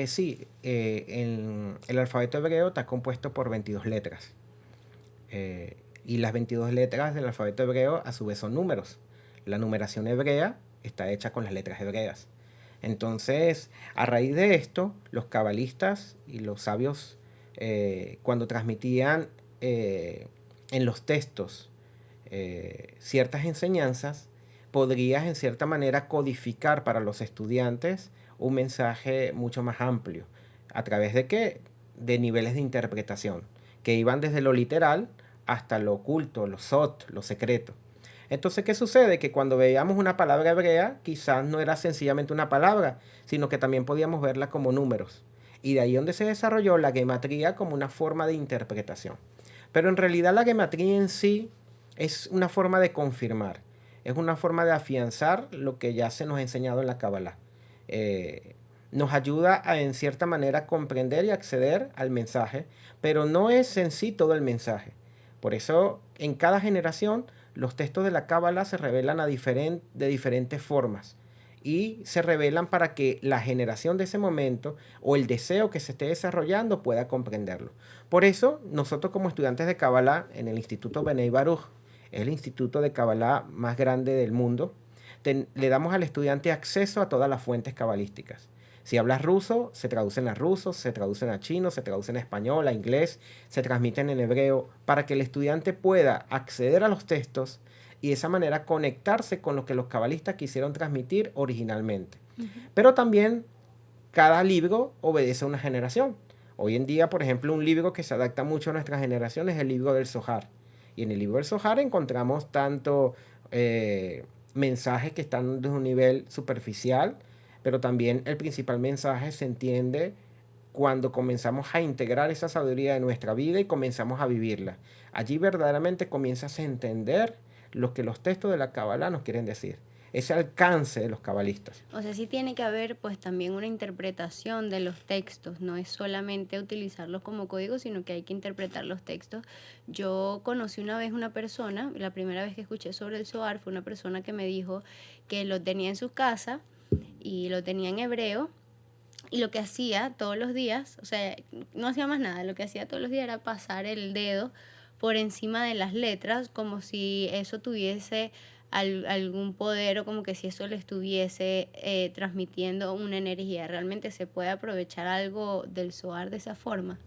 Sí, el alfabeto hebreo está compuesto por 22 letras. Y las 22 letras del alfabeto hebreo a su vez son números. La numeración hebrea está hecha con las letras hebreas. Entonces, a raíz de esto, los cabalistas y los sabios, cuando transmitían en los textos ciertas enseñanzas, podrías en cierta manera codificar para los estudiantes un mensaje mucho más amplio. ¿A través de qué? De niveles de interpretación, que iban desde lo literal hasta lo oculto, lo sot, lo secreto. Entonces, ¿qué sucede? Que cuando veíamos una palabra hebrea, quizás no era sencillamente una palabra, sino que también podíamos verla como números. Y de ahí donde se desarrolló la gematría como una forma de interpretación. Pero en realidad la gematría en sí es una forma de confirmar, es una forma de afianzar lo que ya se nos ha enseñado en la Kabbalah. Nos ayuda a, en cierta manera, comprender y acceder al mensaje, pero no es en sí todo el mensaje. Por eso, en cada generación, los textos de la Cábala se revelan de diferentes formas y se revelan para que la generación de ese momento o el deseo que se esté desarrollando pueda comprenderlo. Por eso, nosotros como estudiantes de Cábala en el Instituto Bnei Baruch, es el instituto de Cábala más grande del mundo, le damos al estudiante acceso a todas las fuentes cabalísticas. Si hablas ruso, se traducen a ruso, se traducen a chino, se traducen a español, a inglés, se transmiten en hebreo, para que el estudiante pueda acceder a los textos y de esa manera conectarse con lo que los cabalistas quisieron transmitir originalmente. Ujú. Pero también cada libro obedece a una generación. Hoy en día, por ejemplo, un libro que se adapta mucho a nuestra generación es el libro del Zohar. Y en el libro del Zohar encontramos tanto mensajes que están de un nivel superficial, pero también el principal mensaje se entiende cuando comenzamos a integrar esa sabiduría de nuestra vida y comenzamos a vivirla. Allí verdaderamente comienzas a entender lo que los textos de la Kabbalah nos quieren decir. Ese alcance de los cabalistas. O sea, sí tiene que haber pues también una interpretación de los textos, no es solamente utilizarlos como código, sino que hay que interpretar los textos. Yo conocí una vez una persona, la primera vez que escuché sobre el Zohar fue una persona que me dijo que lo tenía en su casa y lo tenía en hebreo y lo que hacía todos los días, o sea, no hacía más nada, lo que hacía todos los días era pasar el dedo por encima de las letras como si eso tuviese algún poder o como que si eso le estuviese transmitiendo una energía. ¿Realmente se puede aprovechar algo del Zohar de esa forma?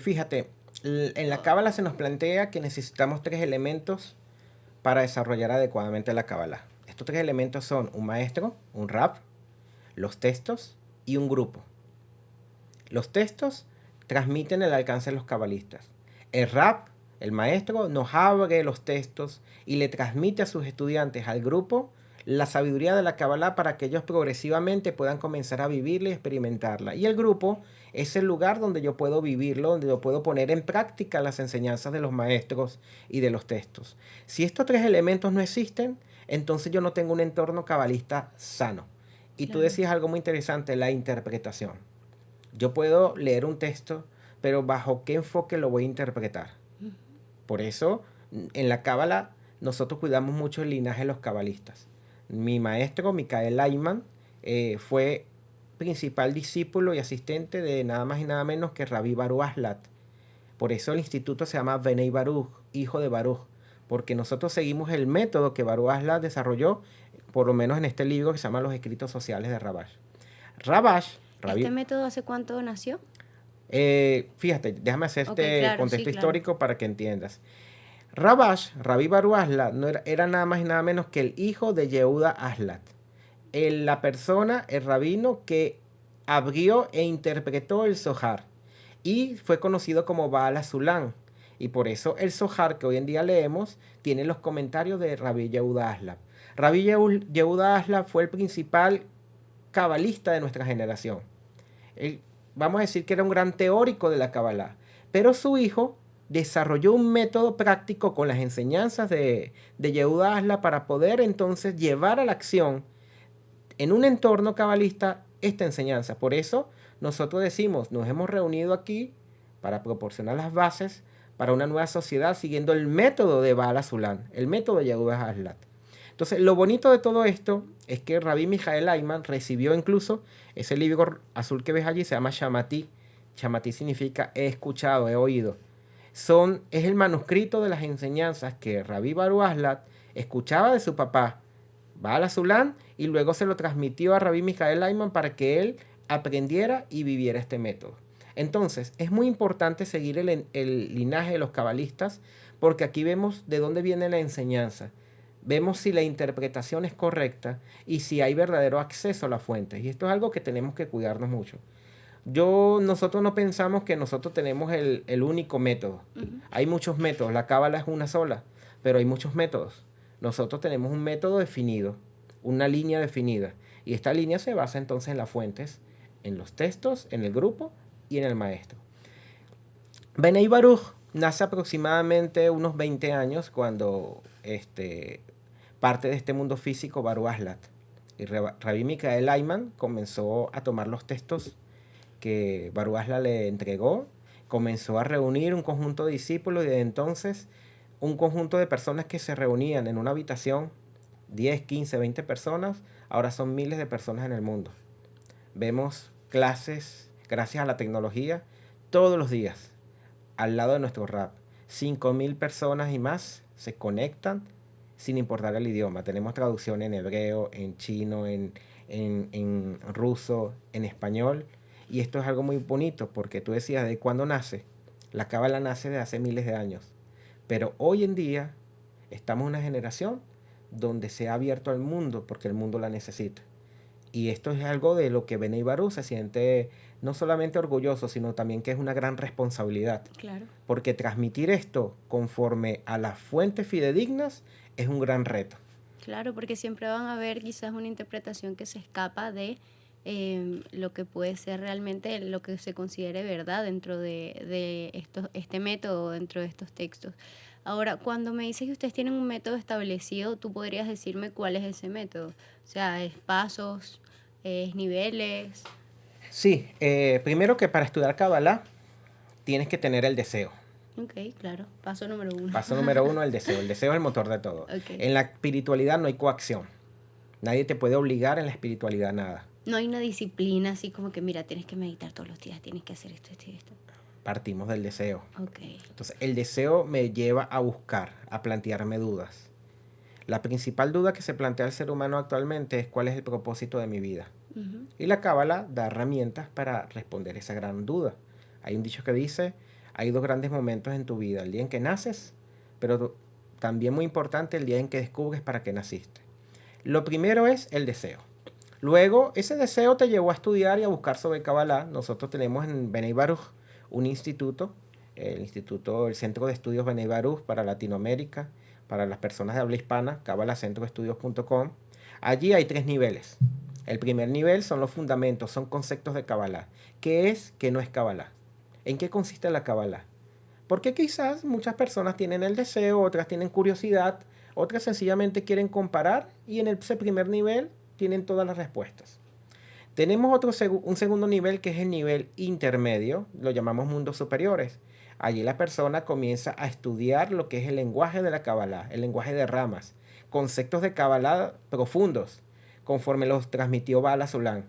Fíjate, en la Cábala se nos plantea que necesitamos tres elementos para desarrollar adecuadamente la Cábala. Estos tres elementos son un maestro, un rab, los textos y un grupo. Los textos transmiten el alcance de los cabalistas. El rab, el maestro, nos abre los textos y le transmite a sus estudiantes, al grupo, la sabiduría de la Kabbalah para que ellos progresivamente puedan comenzar a vivirla y experimentarla. Y el grupo es el lugar donde yo puedo vivirlo, donde yo puedo poner en práctica las enseñanzas de los maestros y de los textos. Si estos tres elementos no existen, entonces yo no tengo un entorno cabalista sano. Y tú Claro. decías algo muy interesante, la interpretación. Yo puedo leer un texto, pero ¿bajo qué enfoque lo voy a interpretar? Ujú. Por eso, en la Cábala, nosotros cuidamos mucho el linaje de los cabalistas. Mi maestro, Micael Ayman, fue principal discípulo y asistente de nada más y nada menos que Rabbi Baruch Aslat. Por eso el instituto se llama Benei Baruch, hijo de Baruch, porque nosotros seguimos el método que Baruch Aslat desarrolló, por lo menos en este libro que se llama Los Escritos Sociales de Rabash. Rabash, ¿Este método hace cuánto nació? fíjate, déjame hacer Ok, este claro, contexto sí, claro. histórico para que entiendas. Rabash, Rabbi Baruch Aslat, no era nada más y nada menos que el hijo de Yehuda Aslat. La persona, el rabino que abrió e interpretó el Zohar y fue conocido como Baal HaSulam. Y por eso el Zohar que hoy en día leemos tiene los comentarios de Rabbi Yehuda Aslat. Rabbi Yehuda Aslat fue el principal cabalista de nuestra generación. Él, vamos a decir que era un gran teórico de la Kabbalah, pero su hijo desarrolló un método práctico con las enseñanzas de Yehuda Aslat para poder entonces llevar a la acción en un entorno cabalista esta enseñanza. Por eso nosotros decimos, nos hemos reunido aquí para proporcionar las bases para una nueva sociedad siguiendo el método de Baal HaSulam, el método de Yehuda Aslat. Entonces, lo bonito de todo esto es que Rabbi Michael Ayman recibió incluso ese libro azul que ves allí, se llama Shamati. Shamati significa he escuchado, he oído. Es el manuscrito de las enseñanzas que Rabbi Baruch Aslat escuchaba de su papá, Baal HaSulam, y luego se lo transmitió a Rabbi Michael Ayman para que él aprendiera y viviera este método. Entonces, es muy importante seguir el linaje de los cabalistas porque aquí vemos de dónde viene la enseñanza. Vemos si la interpretación es correcta y si hay verdadero acceso a las fuentes. Y esto es algo que tenemos que cuidarnos mucho. Nosotros no pensamos que nosotros tenemos el único método. Ujú. Hay muchos métodos. La cábala es una sola, pero hay muchos métodos. Nosotros tenemos un método definido, una línea definida. Y esta línea se basa entonces en las fuentes, en los textos, en el grupo y en el maestro. Benei Baruch nace aproximadamente unos 20 años cuando parte de este mundo físico Baruch Aslat. Y Rabbi Michael Ayman comenzó a tomar los textos que Baruch Aslat le entregó, comenzó a reunir un conjunto de discípulos y desde entonces un conjunto de personas que se reunían en una habitación, 10, 15, 20 personas, ahora son miles de personas en el mundo. Vemos clases, gracias a la tecnología, todos los días, al lado de nuestro rap. 5.000 personas y más se conectan sin importar el idioma. Tenemos traducción en hebreo, en chino, en ruso, en español. Y esto es algo muy bonito porque tú decías, ¿de cuándo nace? La cábala nace de hace miles de años. Pero hoy en día estamos en una generación donde se ha abierto al mundo porque el mundo la necesita. Y esto es algo de lo que Benei Baruch se siente no solamente orgulloso, sino también que es una gran responsabilidad. Claro. Porque transmitir esto conforme a las fuentes fidedignas es un gran reto. Claro, porque siempre van a haber quizás una interpretación que se escapa de lo que puede ser realmente lo que se considere verdad dentro de este método, dentro de estos textos. Ahora, cuando me dices que ustedes tienen un método establecido, ¿tú podrías decirme cuál es ese método? O sea, ¿es pasos, es niveles? Sí, primero que para estudiar Kabbalah tienes que tener el deseo. Ok, claro. Paso número 1. Paso número 1, el deseo. El deseo es el motor de todo. Ok. En la espiritualidad no hay coacción. Nadie te puede obligar en la espiritualidad a nada. No hay una disciplina así como que, mira, tienes que meditar todos los días, tienes que hacer esto, esto y esto. Partimos del deseo. Ok. Entonces, el deseo me lleva a buscar, a plantearme dudas. La principal duda que se plantea el ser humano actualmente es cuál es el propósito de mi vida. Ujú. Y la Cábala da herramientas para responder esa gran duda. Hay un dicho que dice, hay dos grandes momentos en tu vida, el día en que naces, pero también muy importante el día en que descubres para qué naciste. Lo primero es el deseo. Luego, ese deseo te llevó a estudiar y a buscar sobre Kabbalah. Nosotros tenemos en Benei Baruch un instituto, el Centro de Estudios Benei Baruch para Latinoamérica, para las personas de habla hispana, kabbalahcentroestudios.com. Allí hay 3 niveles. El primer nivel son los fundamentos, son conceptos de Kabbalah. ¿Qué es? ¿Qué no es Kabbalah? ¿En qué consiste la Kabbalah? Porque quizás muchas personas tienen el deseo, otras tienen curiosidad, otras sencillamente quieren comparar y en ese primer nivel tienen todas las respuestas. Tenemos un segundo nivel que es el nivel intermedio, lo llamamos mundos superiores. Allí la persona comienza a estudiar lo que es el lenguaje de la Kabbalah, el lenguaje de ramas, conceptos de Kabbalah profundos, conforme los transmitió Bala Sulam.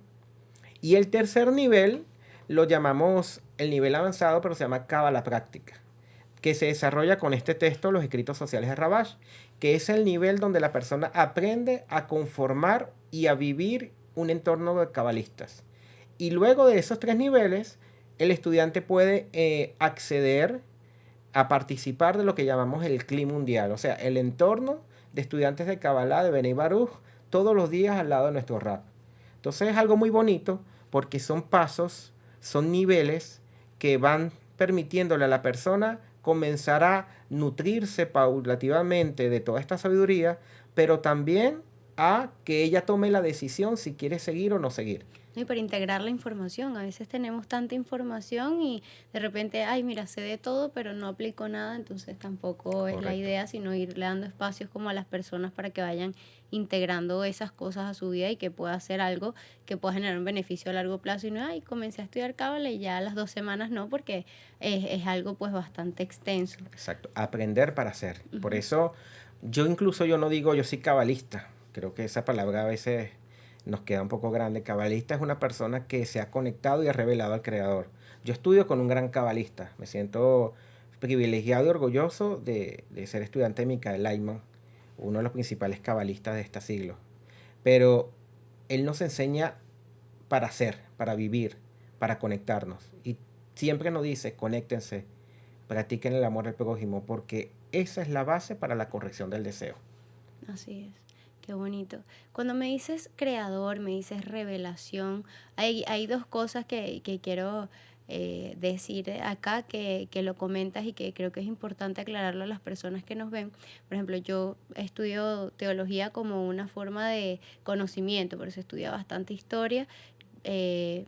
Y el tercer nivel lo llamamos el nivel avanzado, pero se llama Kabbalah práctica, que se desarrolla con este texto, los escritos sociales de Rabash, que es el nivel donde la persona aprende a conformar y a vivir un entorno de cabalistas. Y luego de esos tres niveles, el estudiante puede acceder a participar de lo que llamamos el CLI mundial, o sea, el entorno de estudiantes de Kabbalah de Bnei Baruch todos los días al lado de nuestro rap. Entonces es algo muy bonito porque son pasos, son niveles que van permitiéndole a la persona comenzar a nutrirse paulativamente de toda esta sabiduría, pero también a que ella tome la decisión si quiere seguir o no seguir. Y para integrar la información, a veces tenemos tanta información y de repente, ay, mira, sé de todo, pero no aplico nada, entonces tampoco es la Correcto. idea, sino irle dando espacios como a las personas para que vayan integrando esas cosas a su vida y que pueda hacer algo que pueda generar un beneficio a largo plazo y no, ay, comencé a estudiar cábala y ya a las 2 semanas no, porque es algo pues bastante extenso. Exacto, aprender para hacer. Por Ujú. eso yo no digo yo soy cabalista. Creo que esa palabra a veces nos queda un poco grande. Cabalista es una persona que se ha conectado y ha revelado al Creador. Yo estudio con un gran cabalista. Me siento privilegiado y orgulloso de ser estudiante de Michael Leitman, uno de los principales cabalistas de este siglo. Pero él nos enseña para hacer, para vivir, para conectarnos. Y siempre nos dice, conéctense, practiquen el amor al prójimo, porque esa es la base para la corrección del deseo. Así es, qué bonito. Cuando me dices creador, me dices revelación, hay dos cosas que quiero decir acá que lo comentas y que creo que es importante aclararlo a las personas que nos ven. Por ejemplo, yo estudio teología como una forma de conocimiento, por eso estudio bastante historia. eh,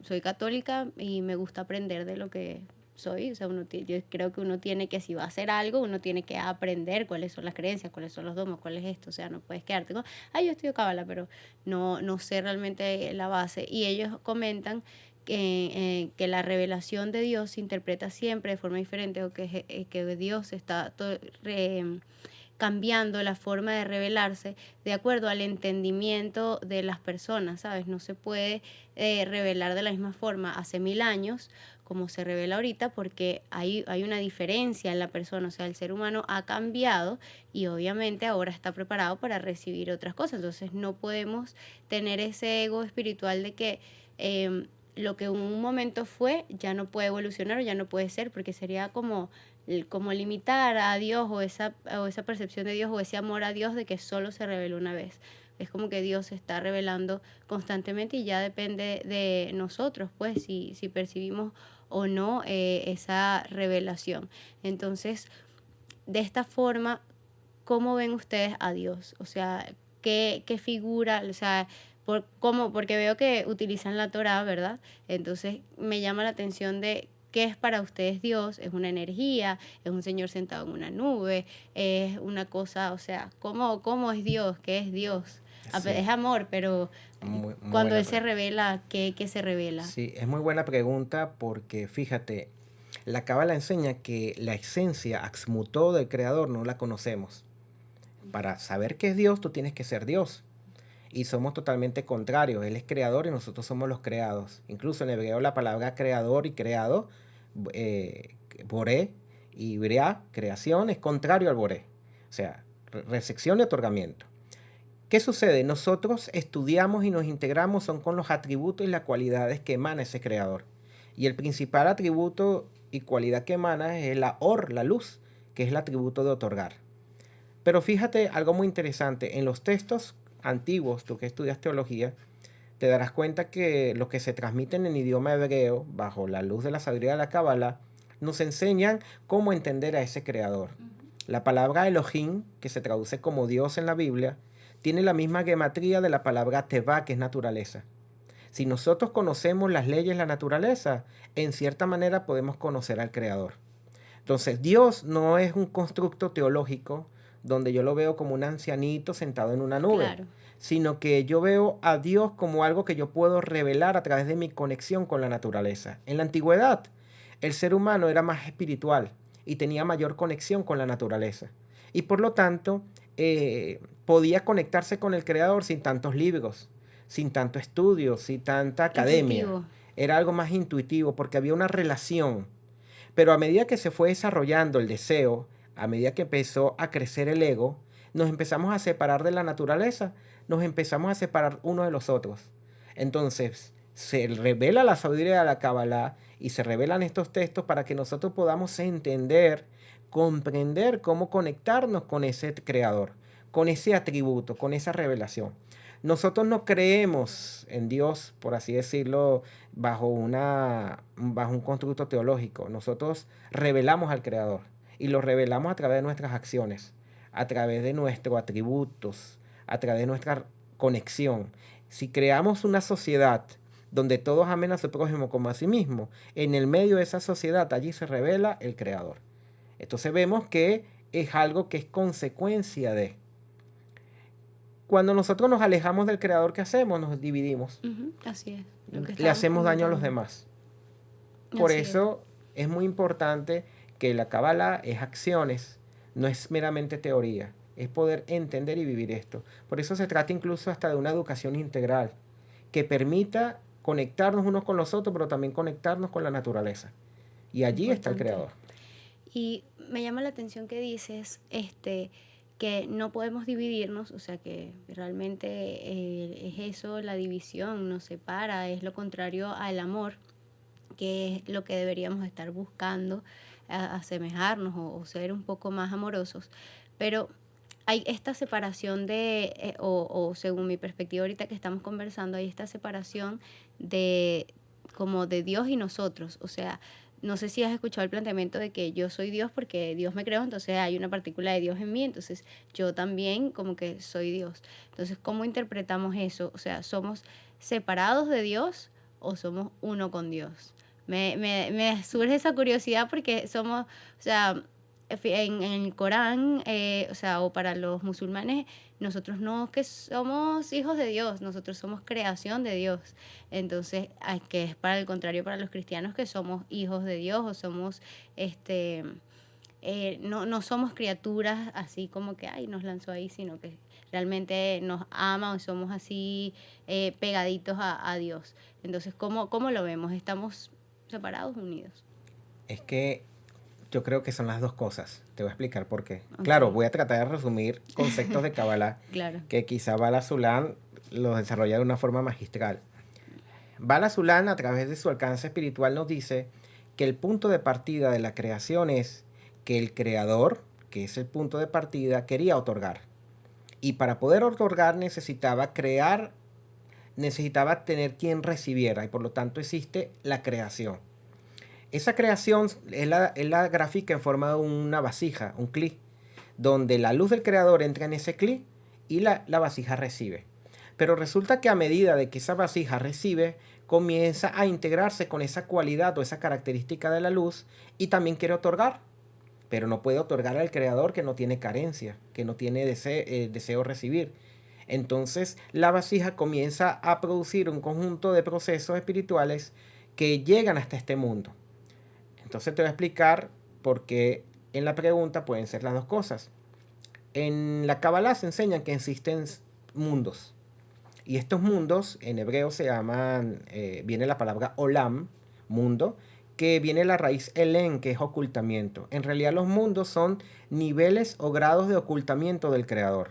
Soy católica y me gusta aprender de lo que soy. O sea, yo creo que uno tiene que, si va a hacer algo, uno tiene que aprender cuáles son las creencias, cuáles son los dogmas, cuál es esto. O sea, no puedes quedarte con, ay, yo estudio cábala, pero no sé realmente la base. Y ellos comentan que la revelación de Dios se interpreta siempre de forma diferente o que Dios está cambiando la forma de revelarse de acuerdo al entendimiento de las personas, ¿sabes? No se puede revelar de la misma forma hace 1000 años como se revela ahorita porque hay una diferencia en la persona, o sea, el ser humano ha cambiado y obviamente ahora está preparado para recibir otras cosas, entonces no podemos tener ese ego espiritual de que lo que en un momento fue ya no puede evolucionar o ya no puede ser, porque sería como limitar a Dios o esa percepción de Dios o ese amor a Dios de que solo se reveló una vez. Es como que Dios se está revelando constantemente y ya depende de nosotros, pues, si percibimos o no esa revelación. Entonces, de esta forma, ¿cómo ven ustedes a Dios? O sea, ¿qué figura? O sea, porque veo que utilizan la Torá, ¿verdad? Entonces me llama la atención de qué es para ustedes Dios. ¿Es una energía? ¿Es un señor sentado en una nube? ¿Es una cosa? O sea, ¿cómo es Dios? ¿Qué es Dios? Sí, Es amor, pero muy cuando buena Él se pregunta. revela, ¿qué se revela? Sí, es muy buena pregunta porque fíjate, la Cábala enseña que la esencia axmutó del Creador no la conocemos. Para saber qué es Dios, tú tienes que ser Dios. Y somos totalmente contrarios. Él es creador y nosotros somos los creados. Incluso en hebreo la palabra creador y creado, boré y breá, creación, es contrario al boré. O sea, recepción y otorgamiento. ¿Qué sucede? Nosotros estudiamos y nos integramos son con los atributos y las cualidades que emana ese creador. Y el principal atributo y cualidad que emana es la or, la luz, que es el atributo de otorgar. Pero fíjate algo muy interesante, en los textos antiguos, tú que estudias teología, te darás cuenta que los que se transmiten en idioma hebreo, bajo la luz de la sabiduría de la Cábala, nos enseñan cómo entender a ese creador. La palabra Elohim, que se traduce como Dios en la Biblia, tiene la misma gematría de la palabra Tevá, que es naturaleza. Si nosotros conocemos las leyes de la naturaleza, en cierta manera podemos conocer al creador. Entonces, Dios no es un constructo teológico, donde yo lo veo como un ancianito sentado en una nube, Claro. sino que yo veo a Dios como algo que yo puedo revelar a través de mi conexión con la naturaleza. En la antigüedad, el ser humano era más espiritual y tenía mayor conexión con la naturaleza. Y por lo tanto, podía conectarse con el Creador sin tantos libros, sin tanto estudio, sin tanta academia. Intuitivo. Era algo más intuitivo porque había una relación. Pero a medida que se fue desarrollando el deseo, a medida que empezó a crecer el ego, nos empezamos a separar de la naturaleza, nos empezamos a separar uno de los otros. Entonces, se revela la sabiduría de la Kabbalah y se revelan estos textos para que nosotros podamos entender, comprender cómo conectarnos con ese creador, con ese atributo, con esa revelación. Nosotros no creemos en Dios, por así decirlo, bajo un constructo teológico. Nosotros revelamos al Creador y lo revelamos a través de nuestras acciones, a través de nuestros atributos, a través de nuestra conexión. Si creamos una sociedad donde todos amen a su prójimo como a sí mismo, en el medio de esa sociedad allí se revela el Creador. Entonces vemos que es algo que es consecuencia de. Cuando nosotros nos alejamos del Creador, ¿qué hacemos? Nos dividimos. Ujú, así es. Lo que Le estábamos hacemos daño a los comentando. demás. Por Así es. eso es muy importante que la Kabbalah es acciones, no es meramente teoría, es poder entender y vivir esto. Por eso se trata incluso hasta de una educación integral que permita conectarnos unos con los otros, pero también conectarnos con la naturaleza. Y allí está el Importante. Creador. Y me llama la atención que dices, que no podemos dividirnos, o sea que realmente es eso, la división nos separa, es lo contrario al amor, que es lo que deberíamos estar buscando, asemejarnos o ser un poco más amorosos. Pero hay esta separación o según mi perspectiva ahorita que estamos conversando, hay esta separación de como de Dios y nosotros. O sea, no sé si has escuchado el planteamiento de que yo soy Dios porque Dios me creó, entonces hay una partícula de Dios en mí, entonces yo también como que soy Dios. Entonces, ¿cómo interpretamos eso? O sea, ¿somos separados de Dios o somos uno con Dios? Me surge esa curiosidad porque somos, o sea, en el Corán, o sea, o para los musulmanes, nosotros no que somos hijos de Dios, nosotros somos creación de Dios. Entonces, que es para el contrario para los cristianos que somos hijos de Dios o somos, no somos criaturas así como que, ay, nos lanzó ahí, sino que realmente nos ama o somos así pegaditos a Dios. Entonces, ¿cómo lo vemos? ¿Estamos separados o unidos? Es que yo creo que son las dos cosas. Te voy a explicar por qué. Ok. Claro, voy a tratar de resumir conceptos de Kabbalah Claro. que quizá Bala Sulan los desarrolla de una forma magistral. Bala Sulan, a través de su alcance espiritual, nos dice que el punto de partida de la creación es que el creador, que es el punto de partida, quería otorgar. Y para poder otorgar necesitaba crear, necesitaba tener quien recibiera, y por lo tanto existe la creación. Esa creación es la gráfica en forma de una vasija, un cli, donde la luz del creador entra en ese cli y la vasija recibe. Pero resulta que a medida de que esa vasija recibe, comienza a integrarse con esa cualidad o esa característica de la luz y también quiere otorgar. Pero no puede otorgar al creador que no tiene carencia, que no tiene deseo recibir. Entonces la vasija comienza a producir un conjunto de procesos espirituales que llegan hasta este mundo. Entonces te voy a explicar por qué en la pregunta pueden ser las dos cosas. En la Kabbalah se enseñan que existen mundos. Y estos mundos en hebreo se llaman, viene la palabra olam, mundo, que viene la raíz elen, que es ocultamiento. En realidad los mundos son niveles o grados de ocultamiento del creador.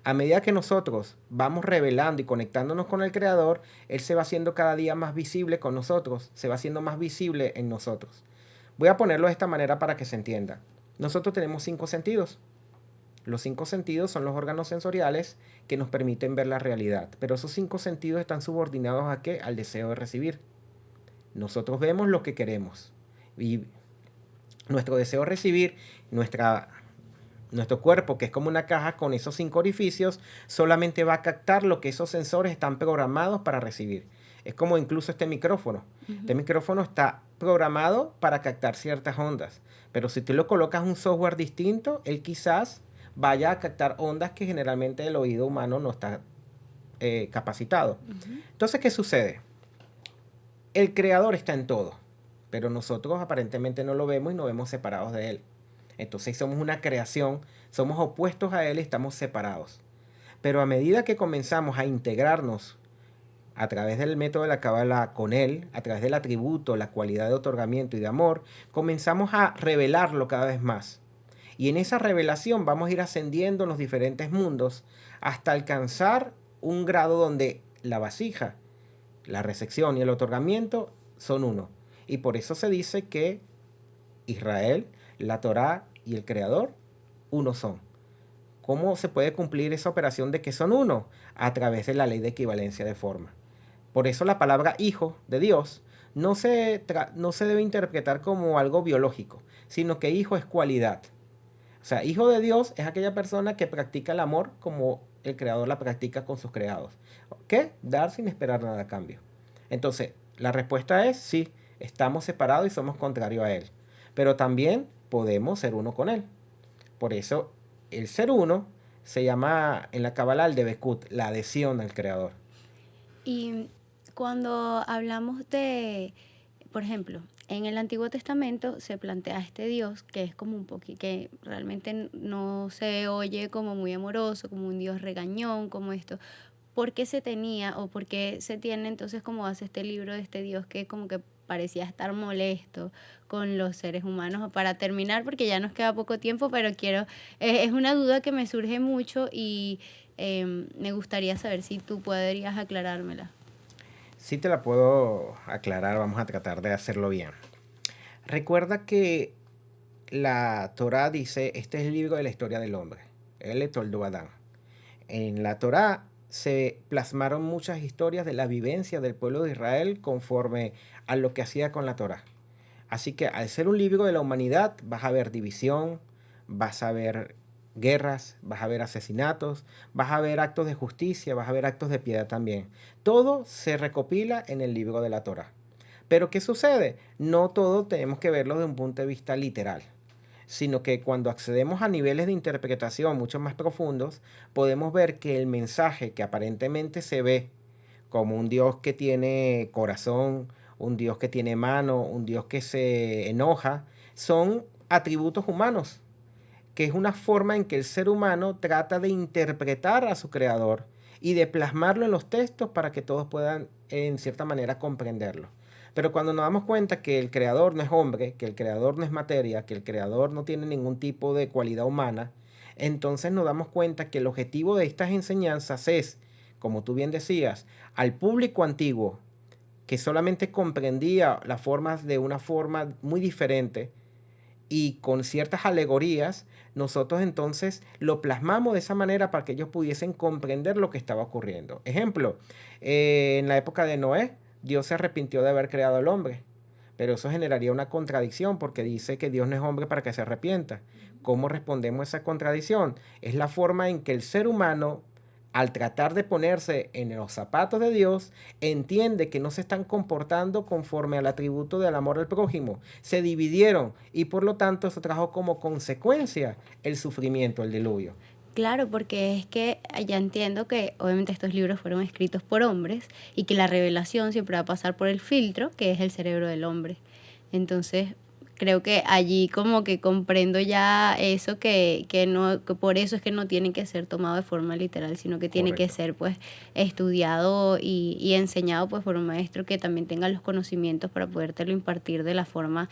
A medida que nosotros vamos revelando y conectándonos con el creador, él se va haciendo cada día más visible con nosotros, se va haciendo más visible en nosotros. Voy a ponerlo de esta manera para que se entienda. Nosotros tenemos 5 sentidos. Los 5 sentidos son los órganos sensoriales que nos permiten ver la realidad. Pero esos 5 sentidos están subordinados ¿a qué? Al deseo de recibir. Nosotros vemos lo que queremos. Y nuestro deseo de recibir, nuestro cuerpo, que es como una caja con esos 5 orificios, solamente va a captar lo que esos sensores están programados para recibir. Es como incluso este micrófono. Este micrófono está programado para captar ciertas ondas. Pero si tú lo colocas un software distinto, él quizás vaya a captar ondas que generalmente el oído humano no está capacitado. Entonces, ¿qué sucede? El creador está en todo, pero nosotros aparentemente no lo vemos y nos vemos separados de él. Entonces somos una creación, somos opuestos a él y estamos separados. Pero a medida que comenzamos a integrarnos a través del método de la Cábala con él, a través del atributo, la cualidad de otorgamiento y de amor, comenzamos a revelarlo cada vez más. Y en esa revelación vamos a ir ascendiendo en los diferentes mundos hasta alcanzar un grado donde la vasija, la recepción y el otorgamiento son uno. Y por eso se dice que Israel, la Torá y el Creador, uno son. ¿Cómo se puede cumplir esa operación de que son uno? A través de la ley de equivalencia de forma. Por eso la palabra hijo de Dios no se debe interpretar como algo biológico, sino que hijo es cualidad. O sea, hijo de Dios es aquella persona que practica el amor como el Creador la practica con sus creados. ¿Qué? Dar sin esperar nada a cambio. Entonces, la respuesta es sí, estamos separados y somos contrarios a Él. Pero también podemos ser uno con Él. Por eso, el ser uno se llama en la Kabbalah el Debekut, la adhesión al Creador. Y cuando hablamos de, por ejemplo, en el Antiguo Testamento se plantea este Dios que es como un poquito, que realmente no se oye como muy amoroso, como un Dios regañón, como esto. ¿Por qué se tenía o por qué se tiene entonces como hace este libro de este Dios que como que parecía estar molesto con los seres humanos? Para terminar, porque ya nos queda poco tiempo, pero es una duda que me surge mucho y me gustaría saber si tú podrías aclarármela. Sí te la puedo aclarar, vamos a tratar de hacerlo bien. Recuerda que la Torá dice, este es el libro de la historia del hombre, el Toldo Adán. En la Torá se plasmaron muchas historias de la vivencia del pueblo de Israel conforme a lo que hacía con la Torá. Así que al ser un libro de la humanidad vas a ver división, vas a ver guerras, vas a ver asesinatos, vas a ver actos de justicia, vas a ver actos de piedad también. Todo se recopila en el libro de la Torá. Pero ¿qué sucede? No todo tenemos que verlo desde un punto de vista literal, sino que cuando accedemos a niveles de interpretación mucho más profundos, podemos ver que el mensaje que aparentemente se ve como un Dios que tiene corazón, un Dios que tiene mano, un Dios que se enoja, son atributos humanos, que es una forma en que el ser humano trata de interpretar a su creador y de plasmarlo en los textos para que todos puedan, en cierta manera, comprenderlo. Pero cuando nos damos cuenta que el creador no es hombre, que el creador no es materia, que el creador no tiene ningún tipo de cualidad humana, entonces nos damos cuenta que el objetivo de estas enseñanzas es, como tú bien decías, al público antiguo, que solamente comprendía las formas de una forma muy diferente y con ciertas alegorías, nosotros entonces lo plasmamos de esa manera para que ellos pudiesen comprender lo que estaba ocurriendo. Ejemplo, en la época de Noé, Dios se arrepintió de haber creado al hombre, pero eso generaría una contradicción porque dice que Dios no es hombre para que se arrepienta. ¿Cómo respondemos a esa contradicción? Es la forma en que el ser humano, al tratar de ponerse en los zapatos de Dios, entiende que no se están comportando conforme al atributo del amor al prójimo. Se dividieron y por lo tanto eso trajo como consecuencia el sufrimiento, el diluvio. Claro, porque es que ya entiendo que obviamente estos libros fueron escritos por hombres y que la revelación siempre va a pasar por el filtro, que es el cerebro del hombre. Entonces, creo que allí como que comprendo ya eso que no, que por eso es que no tiene que ser tomado de forma literal, sino que tiene que Correcto. ser pues estudiado y enseñado pues por un maestro que también tenga los conocimientos para podértelo impartir de la forma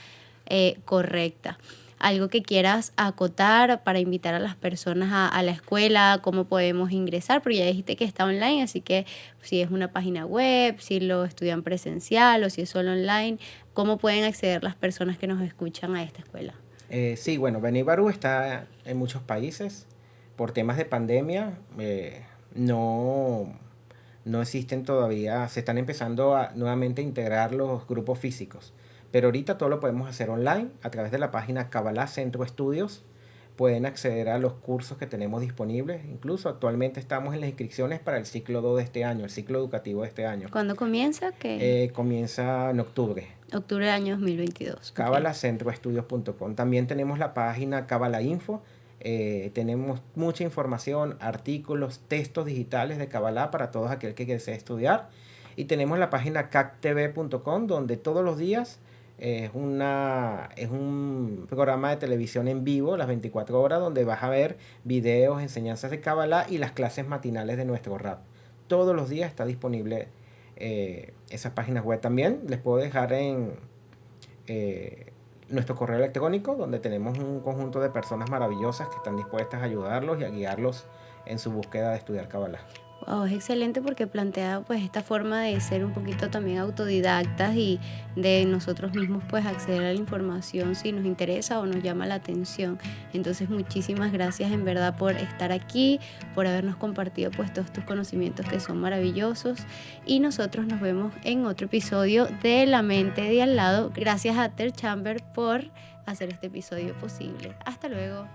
correcta. Algo que quieras acotar para invitar a las personas a la escuela, cómo podemos ingresar, porque ya dijiste que está online, así que si es una página web, si lo estudian presencial o si es solo online, ¿cómo pueden acceder las personas que nos escuchan a esta escuela? Sí, bueno, Beni Baruch está en muchos países. Por temas de pandemia, no existen todavía, se están empezando nuevamente a integrar los grupos físicos. Pero ahorita todo lo podemos hacer online a través de la página Kabbalah Centro Estudios. Pueden acceder a los cursos que tenemos disponibles. Incluso actualmente estamos en las inscripciones para el ciclo 2 de este año, el ciclo educativo de este año. ¿Cuándo comienza? Comienza en octubre. Octubre del año 2022. Ok. KabbalaCentroEstudios.com. También tenemos la página Kabbalah Info, Tenemos mucha información, artículos, textos digitales de Kabbalah para todos aquel que desee estudiar. Y tenemos la página cactv.com, donde todos los días es un programa de televisión en vivo, las 24 horas, donde vas a ver videos, enseñanzas de Kabbalah y las clases matinales de nuestro rap. Todos los días está disponible esas páginas web. También les puedo dejar en nuestro correo electrónico, donde tenemos un conjunto de personas maravillosas que están dispuestas a ayudarlos y a guiarlos en su búsqueda de estudiar Kabbalah. Wow, es excelente porque plantea pues esta forma de ser un poquito también autodidactas y de nosotros mismos pues acceder a la información si nos interesa o nos llama la atención. Entonces muchísimas gracias en verdad por estar aquí, por habernos compartido pues todos tus conocimientos que son maravillosos, y nosotros nos vemos en otro episodio de La Mente de Al Lado. Gracias a Ter Chamber por hacer este episodio posible. Hasta luego.